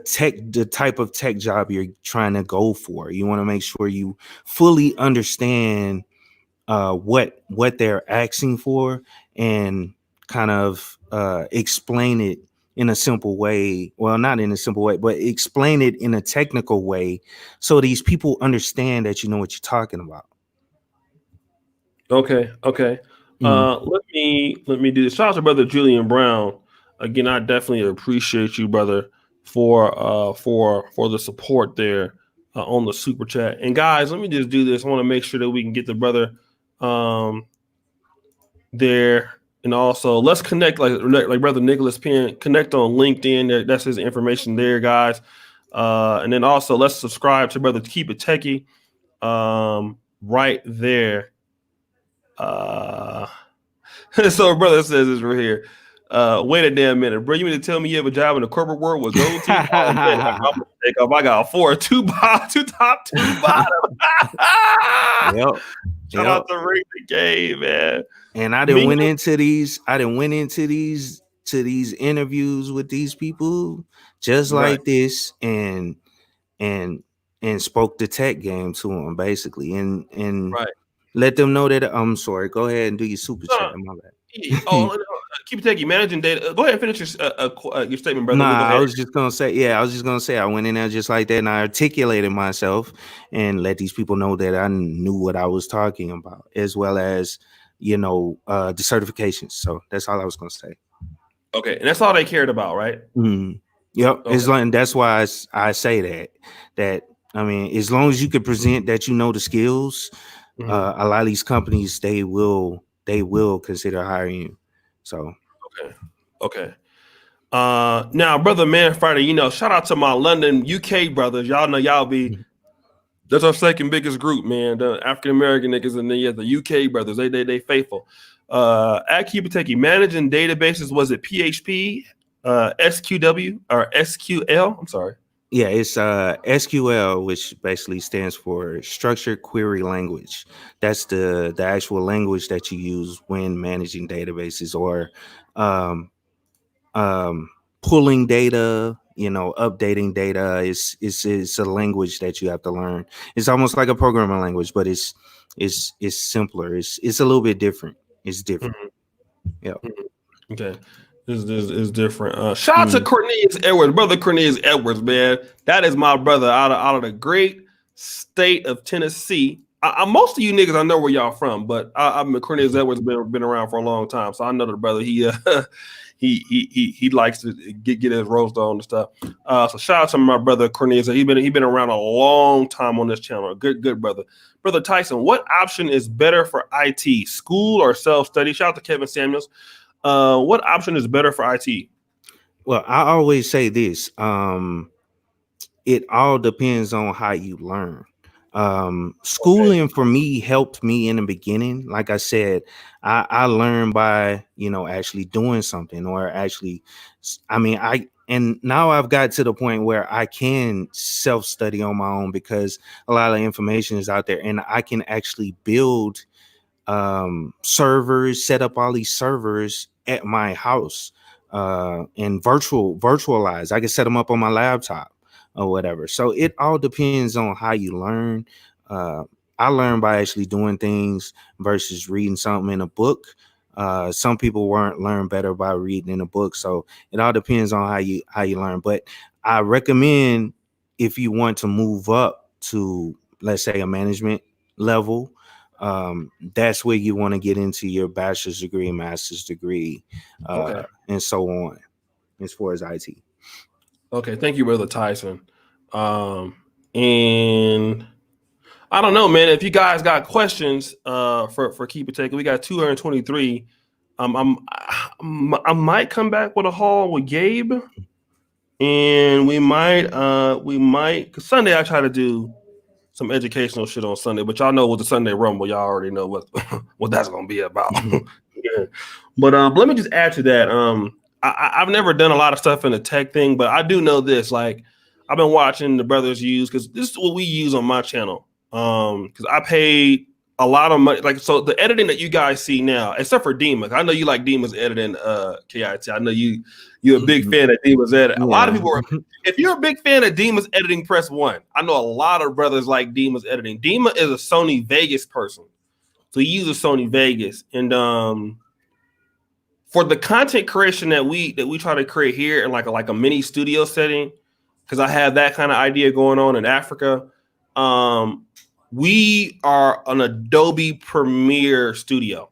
Speaker 2: type of tech job you're trying to go for. You want to make sure you fully understand what they're asking for and kind of explain it in a simple way. Well, not in a simple way, but explain it in a technical way so these people understand that you know what you're talking about.
Speaker 1: Okay. Let me do this. Shout out to brother Julian Brown. Again, I definitely appreciate you, brother, for the support there on the super chat. And guys, let me just do this. I want to make sure that we can get the brother there, and also let's connect like brother Nicholas Penn, connect on LinkedIn. That's his information there, guys. And then also let's subscribe to brother KeepItTechie right there. So brother says this right here. Wait a damn minute, bro. You mean to tell me you have a job in the corporate world with gold team? Oh, man, I got 4, 2 top, 2 bottom. Shout out to Ring the Game, man.
Speaker 2: And I didn't went into these interviews with these people just like this and spoke the tech game to them basically and let them know that I'm sorry. Go ahead and do your super chat. My bad.
Speaker 1: KeepItTechie, managing data. Go ahead and finish your statement, brother.
Speaker 2: I was just gonna say I went in there just like that and I articulated myself and let these people know that I knew what I was talking about, as well as the certifications. So that's all I was gonna say.
Speaker 1: Okay, and that's all they cared about, right?
Speaker 2: Yep. Okay. That's why I say that I mean, as long as you can present that you know the skills, a lot of these companies they will consider hiring you. So
Speaker 1: okay. Now, brother Man Friday, shout out to my London, UK brothers. Y'all know that's our second biggest group, man. The African American niggas, and then the UK brothers. They faithful. At KeepItTechie, managing databases, was it PHP? SQW or SQL. I'm sorry.
Speaker 2: Yeah, it's SQL, which basically stands for Structured Query Language. That's the actual language that you use when managing databases or um, pulling data, updating data. It's a language that you have to learn. It's almost like a programming language, but it's simpler. It's a little bit different. It's different. Yeah.
Speaker 1: Okay. This is different. Shout out to Cornelius Edwards, brother Cornelius Edwards, man. That is my brother out of the great state of Tennessee. Most of you niggas, I know where y'all from, but Cornelius Edwards been around for a long time, so I know the brother. He likes to get his roast on and stuff. So shout out to my brother Cornelius. He been around a long time on this channel. Good brother. Brother Tyson, what option is better for IT, school or self-study? Shout out to Kevin Samuels. What option is better for IT?
Speaker 2: Well, I always say this. It all depends on how you learn. Schooling for me helped me in the beginning. Like I said, I learned by, actually doing something or actually, and now I've got to the point where I can self-study on my own because a lot of information is out there and I can actually build servers, set up all these servers at my house and virtualize. I can set them up on my laptop or whatever. So it all depends on how you learn. I learn by actually doing things versus reading something in a book. Some people learn better by reading in a book. So it all depends on how you learn. But I recommend if you want to move up to, let's say, a management level, that's where you want to get into your bachelor's degree, master's degree, and so on, as far as IT.
Speaker 1: Okay, thank you, brother Tyson. And I don't know, man. If you guys got questions for KeepItTechie, we got 223. I might come back with a haul with Gabe, and we might cause Sunday I try to do some educational shit on Sunday, but y'all know with the Sunday Rumble, y'all already know what that's gonna be about. Yeah. But let me just add to that. I've never done a lot of stuff in the tech thing, but I do know this. Like, I've been watching the brothers use, because this is what we use on my channel. Because I paid a lot of money. Like, so the editing that you guys see now, except for Dima, I know you like Dima's editing. KIT, I know you're a big fan of Dima's editing. A lot of people are. If you're a big fan of Dima's editing, press 1. I know a lot of brothers like Dima's editing. Dima is a Sony Vegas person, so he uses Sony Vegas, and for the content creation that we try to create here in like a mini studio setting, because I have that kind of idea going on in Africa. We are an Adobe Premiere studio.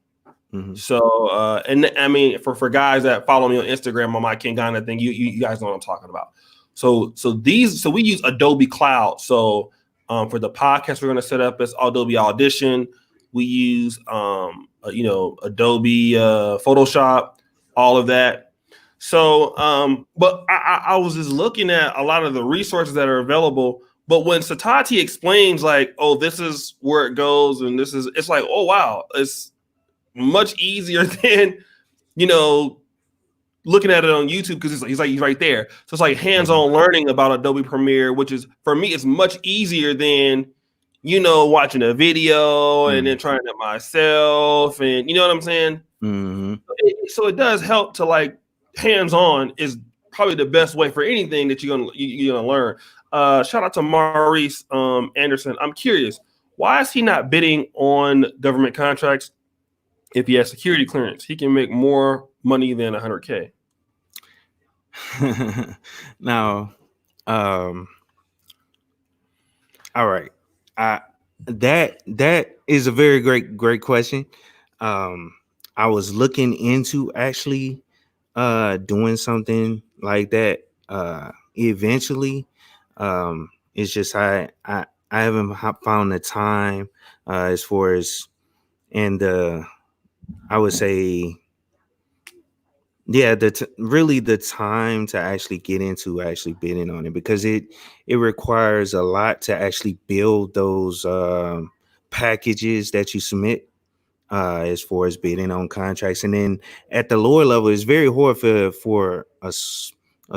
Speaker 1: So, and I mean, for guys that follow me on Instagram on my King Ghana thing, you guys know what I'm talking about. So we use Adobe Cloud. So, for the podcast, we're going to set up as Adobe Audition. We use, Adobe Photoshop, all of that. So, but I was just looking at a lot of the resources that are available. But when Satati explains, like, oh, this is where it goes, and it's like, oh wow, it's much easier than, looking at it on YouTube, because he's right there. So it's like hands-on learning about Adobe Premiere, which is, for me, it's much easier than, watching a video and then trying it myself, and you know what I'm saying? So it does help to, like, hands-on is probably the best way for anything that you're gonna learn. Shout out to Maurice Anderson. I'm curious, why is he not bidding on government contracts? If he has security clearance, he can make more money than 100K.
Speaker 2: Now, all right. That is a very great question. I was looking into actually doing something like that eventually. It's just I haven't found the time as far as, and I would say, yeah, really the time to actually get into actually bidding on it, because it requires a lot to actually build those packages that you submit. as far as bidding on contracts. And then at the lower level, it's very hard for a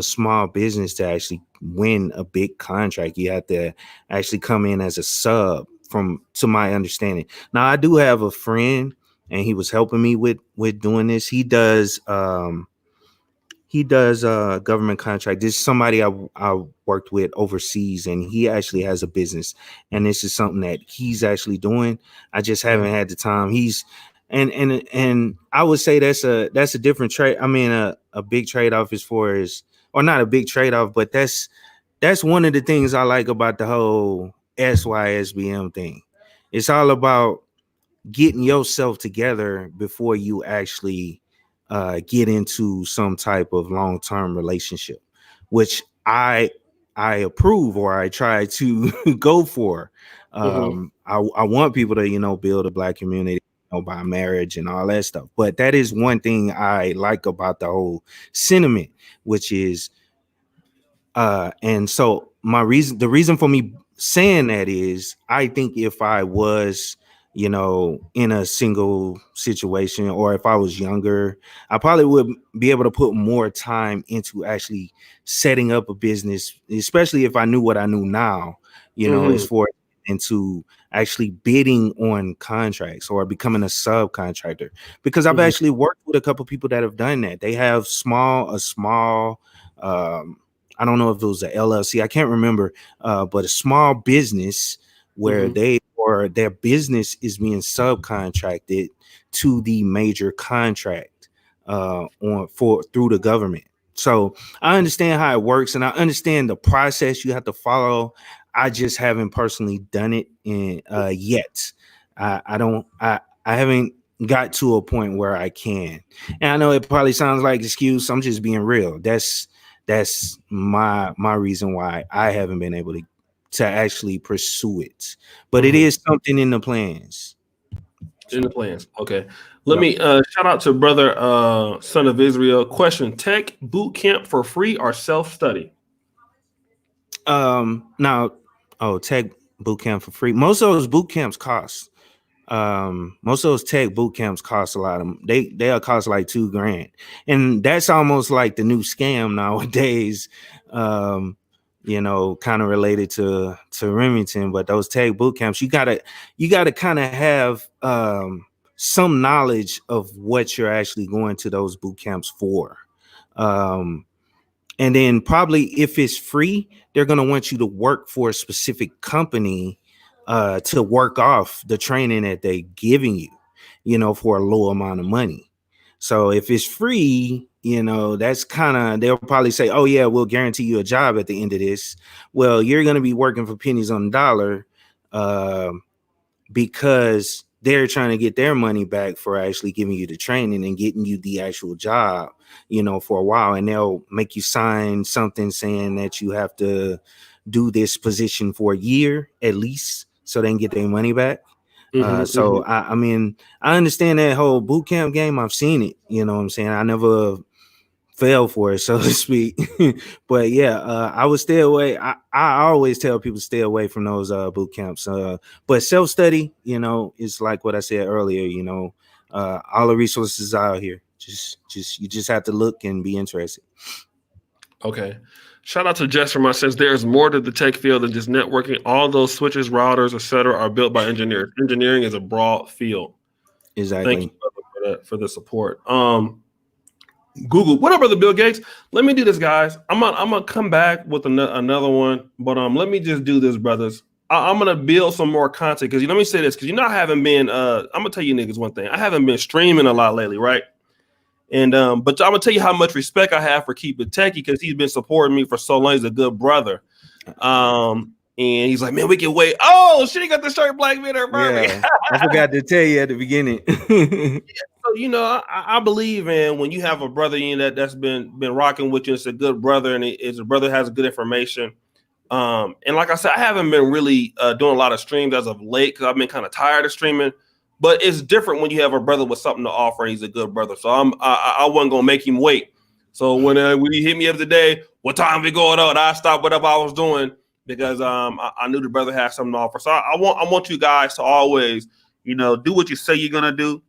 Speaker 2: small business to actually win a big contract. You have to actually come in as a sub, to my understanding. Now, I do have a friend, and he was helping me with doing this. He does government contract. This is somebody I worked with overseas, and he actually has a business, and this is something that he's actually doing. I just haven't had the time. He's and I would say that's a different trade. I mean, a big trade-off as far as, or not a big trade-off, but that's one of the things I like about the whole SYSBM thing. It's all about getting yourself together before you actually get into some type of long-term relationship, which I approve, or I try to go for. I want people to build a Black community, by marriage and all that stuff. But that is one thing I like about the whole sentiment, which is and so the reason for me saying that is, I think if I was, in a single situation, or if I was younger, I probably would be able to put more time into actually setting up a business, especially if I knew what I knew now, as far into actually bidding on contracts or becoming a subcontractor. Because I've actually worked with a couple people that have done that. They have a small I don't know if it was a LLC, I can't remember, but a small business where their business is being subcontracted to the major contract through the government. So I understand how it works, and I understand the process you have to follow. I just haven't personally done it yet. I haven't got to a point where I can. And I know it probably sounds like excuse. I'm just being real. That's my reason why I haven't been able to actually pursue it. But it is something in the plans.
Speaker 1: Okay. Let me shout out to brother Son of Israel. Question: Tech boot camp for free or self-study?
Speaker 2: Tech boot camp for free. Most of those boot camps cost. Most of those tech boot camps cost a lot of them. They'll cost like $2,000, and that's almost like the new scam nowadays. Kind of related to Remington, but those tech boot camps, you gotta kind of have some knowledge of what you're actually going to those boot camps for. And then probably if it's free, they're gonna want you to work for a specific company to work off the training that they're giving you, for a low amount of money. So if it's free, that's kind of, they'll probably say, oh yeah, we'll guarantee you a job at the end of this. Well, you're going to be working for pennies on the dollar because they're trying to get their money back for actually giving you the training and getting you the actual job, for a while. And they'll make you sign something saying that you have to do this position for a year at least, so they can get their money back. I mean, I understand that whole boot camp game. I've seen it, you know what I'm saying? I never fell for it, so to speak. But yeah, I would stay away. I always tell people stay away from those boot camps. But self-study, is like what I said earlier, all the resources out here. You just have to look and be interested.
Speaker 1: Okay. Shout out to Jesper, says there's more to the tech field than just networking. All those switches, routers, etc., are built by engineers. Engineering is a broad field.
Speaker 2: Exactly.
Speaker 1: Thank you for the support. Google, what up, brother Bill Gates? Let me do this, guys. I'm gonna come back with another one, but let me just do this, brothers. I'm gonna build some more content because let me say this, because I haven't been. I'm gonna tell you niggas one thing. I haven't been streaming a lot lately, right? And but I'm gonna tell you how much respect I have for KeepItTechie because he's been supporting me for so long. He's a good brother. And he's like, man, we can wait. Oh, shit, he got the shirt Black Mirror.
Speaker 2: Yeah, I forgot to tell you at the beginning.
Speaker 1: So I believe in when you have a brother that's been rocking with you. It's a good brother, and it's a brother has good information. And like I said, I haven't been really doing a lot of streams as of late because I've been kind of tired of streaming. But it's different when you have a brother with something to offer. He's a good brother, so I wasn't gonna make him wait. So when he hit me up today, what time we going on? I stopped whatever I was doing because I knew the brother had something to offer. So I want you guys to always do what you say you're gonna do.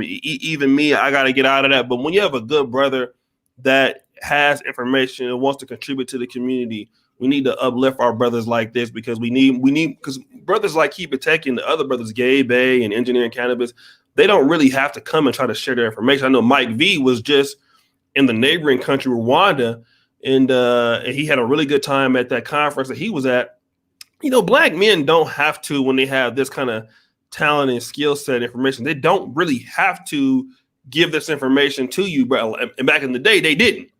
Speaker 1: Even me, I got to get out of that. But when you have a good brother that has information and wants to contribute to the community, we need to uplift our brothers like this, because we need because brothers like KeepItTechie and the other brothers, Gabe, Bay, and Engineering Cannabis, they don't really have to come and try to share their information. I know Mike V was just in the neighboring country, Rwanda, and he had a really good time at that conference that he was at. Black men don't have to, when they have this kind of talent and skill set information, they don't really have to give this information to you, bro. And back in the day, they didn't.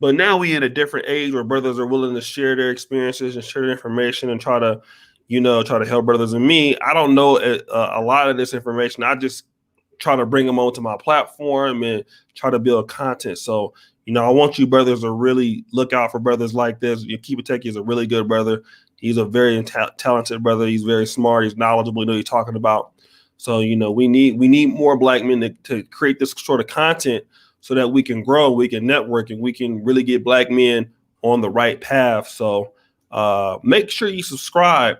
Speaker 1: But now we in a different age where brothers are willing to share their experiences and share their information and try to help brothers. And me, I don't know a lot of this information. I just try to bring them onto my platform and try to build content. So, I want you brothers to really look out for brothers like this. KeepItTechie is a really good brother. He's a very talented brother. He's very smart. He's knowledgeable. You know what he's talking about. So, we need more black men to create this sort of content so that we can grow, we can network, and we can really get black men on the right path. So make sure you subscribe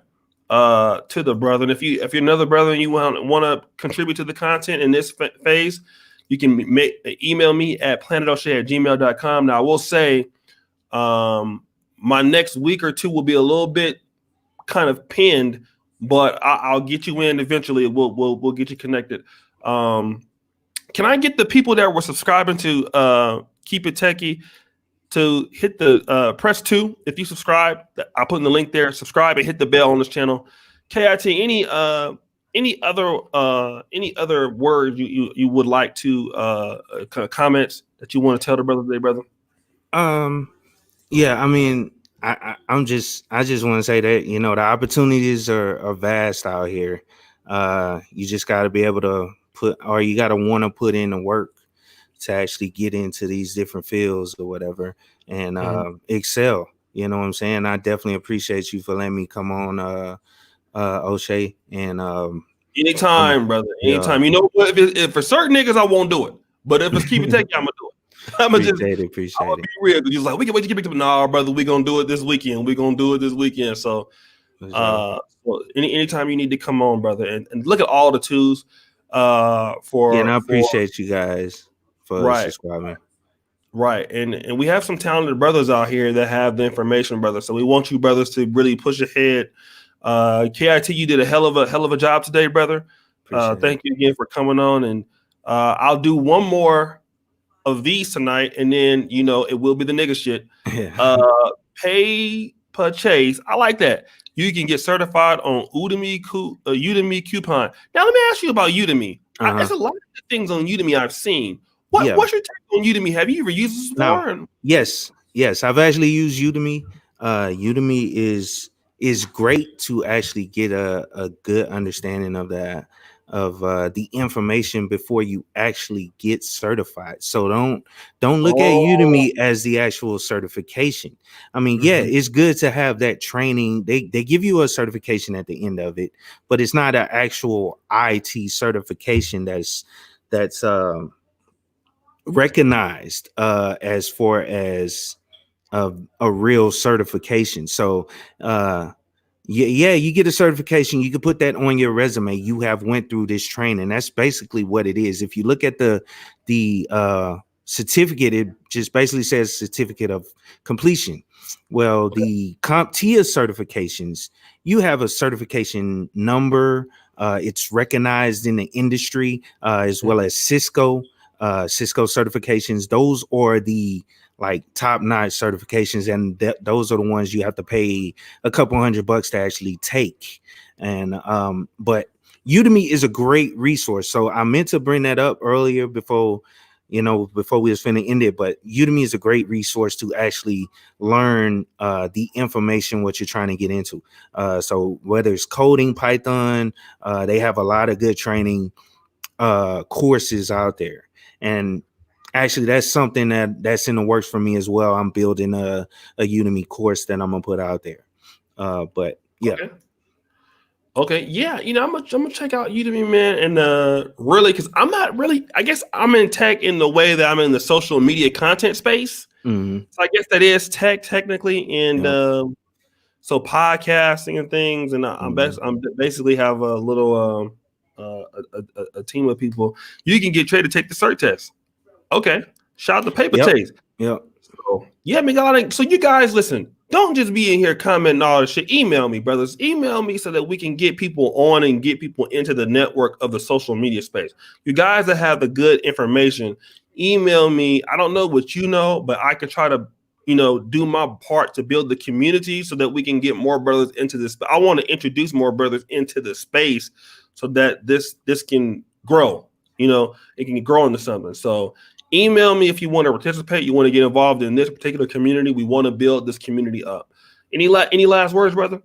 Speaker 1: to the brother. And if you're another brother and you want to contribute to the content in this phase, you can email me at planetoshay@gmail.com. Now, I will say my next week or two will be a little bit kind of pinned, but I'll get you in eventually. We'll get you connected. Can I get the people that were subscribing to KeepItTechie to hit the press 2 if you subscribe? I'll put in the link there. Subscribe and hit the bell on this channel. KIT, any other words you would like to comments that you want to tell the brother today, brother?
Speaker 2: Yeah, I mean, I just want to say that the opportunities are vast out here. You just got to be able to you got to want to put in the work to actually get into these different fields or whatever and excel. You know what I'm saying? I definitely appreciate you for letting me come on, O'Shea. And
Speaker 1: anytime, brother. Anytime. If for certain niggas, I won't do it. But if it's KeepItTechie, I'm gonna do it. I'm gonna be real. You're like, we can wait to get back to nah, brother. We gonna do it this weekend. So anytime you need to come on, brother, and look at all the twos. And
Speaker 2: I appreciate you guys for subscribing.
Speaker 1: Right. And we have some talented brothers out here that have the information, brother. So we want you brothers to really push ahead. KIT, you did a hell of a job today, brother. Thank you again for coming on. And I'll do one more of these tonight, and then it will be the nigga shit. Pay purchase. I like that. You can get certified on Udemy coupon. Now let me ask you about Udemy. There's a lot of things on Udemy I've seen. What's your take on Udemy? Have you ever used this before?
Speaker 2: Yes. I've actually used Udemy. Udemy is great to actually get a good understanding of that, of the information before you actually get certified. So don't look at Udemy as the actual certification. I mean, it's good to have that training. They give you a certification at the end of it, but it's not an actual IT certification that's recognized as far as a real certification. So you get a certification. You can put that on your resume. You have went through this training. That's basically what it is. If you look at the certificate, it just basically says certificate of completion. Well, the CompTIA certifications, you have a certification number. It's recognized in the industry, as well as Cisco certifications. Those are the top-notch certifications, and those are the ones you have to pay a couple $100 to actually take. And but Udemy is a great resource. So I meant to bring that up earlier before we was finna end it, but Udemy is a great resource to actually learn the information what you're trying to get into. So whether it's coding, Python, they have a lot of good training courses out there. And actually, that's something that's in the works for me as well. I'm building a Udemy course that I'm gonna put out there. But yeah.
Speaker 1: Okay. Yeah. I'm gonna check out Udemy, man. And really, because I'm not really, I guess I'm in tech in the way that I'm in the social media content space. So I guess that is tech technically. And so podcasting and things. And I'm basically have a little a team of people, you can get Trey to take the cert test. Okay, shout out to Paper Chase.
Speaker 2: Yep.
Speaker 1: So yeah, man. So you guys, listen. Don't just be in here commenting all this shit. Email me, brothers. Email me so that we can get people on and get people into the network of the social media space. You guys that have the good information, email me. I don't know what you know, but I can try to, do my part to build the community so that we can get more brothers into this. I want to introduce more brothers into the space so that this can grow. It can grow into something. So email me if you want to participate. You want to get involved in this particular community. We want to build this community up. Any last words, brother?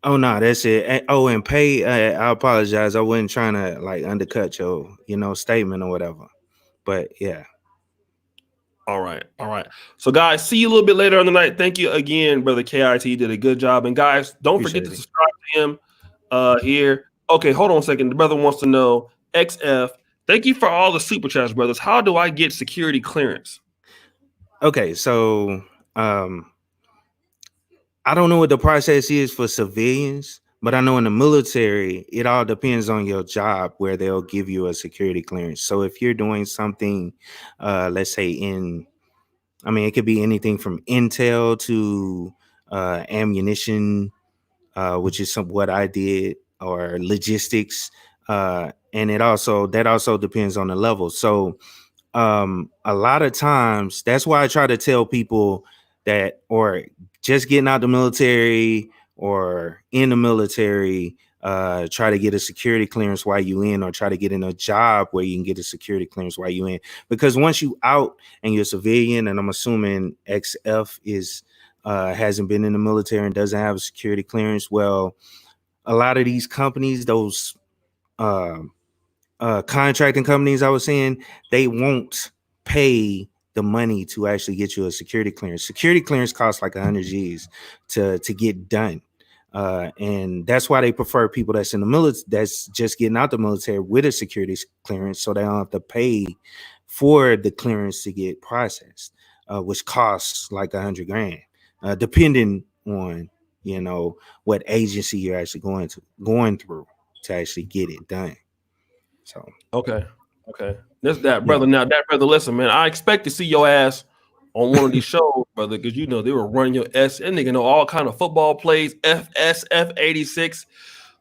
Speaker 2: Oh no, that's it. And Pay. I apologize. I wasn't trying to undercut your statement or whatever. But yeah.
Speaker 1: All right. So guys, see you a little bit later on the night. Thank you again, brother KIT. You did a good job. And guys, don't forget to subscribe to him here. Okay, hold on a second. The brother wants to know, XF. Thank you for all the super chats, brothers. How do I get security clearance?
Speaker 2: Okay, so I don't know what the process is for civilians, but I know in the military, it all depends on your job where they'll give you a security clearance. So if you're doing something, let's say it could be anything from intel to ammunition, which is what I did, or logistics. And that also depends on the level. So a lot of times that's why I try to tell people that, or just getting out the military or in the military, try to get a security clearance while you in, or try to get in a job where you can get a security clearance while you in. Because once you out and you're a civilian, and I'm assuming XF hasn't been in the military and doesn't have a security clearance, well, a lot of these companies, those contracting companies I was saying, they won't pay the money to actually get you a security clearance. Security clearance costs like 100 G's to get done. And that's why they prefer people that's in the military, that's just getting out the military with a security clearance, so they don't have to pay for the clearance to get processed, which costs like 100 grand, depending on what agency you're actually going through to actually get it done. So
Speaker 1: okay. That's that, brother. Yeah. Now that, brother, listen, man, I expect to see your ass on one of these shows, brother, because they were running your S, and nigga know all kind of football plays, F86.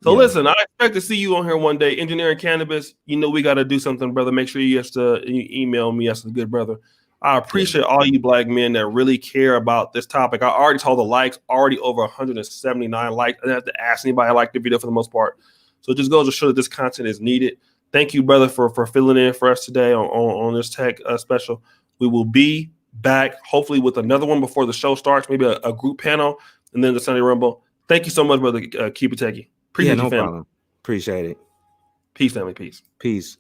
Speaker 1: So listen, I expect to see you on here one day. Engineering Cannabis, we got to do something, brother. Make sure you email me as a good brother. I appreciate all you black men that really care about this topic. I already saw the likes, already over 179 likes. I didn't have to ask anybody to like the video for the most part. So it just goes to show that this content is needed. Thank you, brother, for filling in for us today on this tech special. We will be back, hopefully, with another one before the show starts, maybe a group panel, and then the Sunday Rumble. Thank you so much, brother. KeepItTechie.
Speaker 2: Appreciate you, family. Problem. Appreciate it.
Speaker 1: Peace, family. Peace.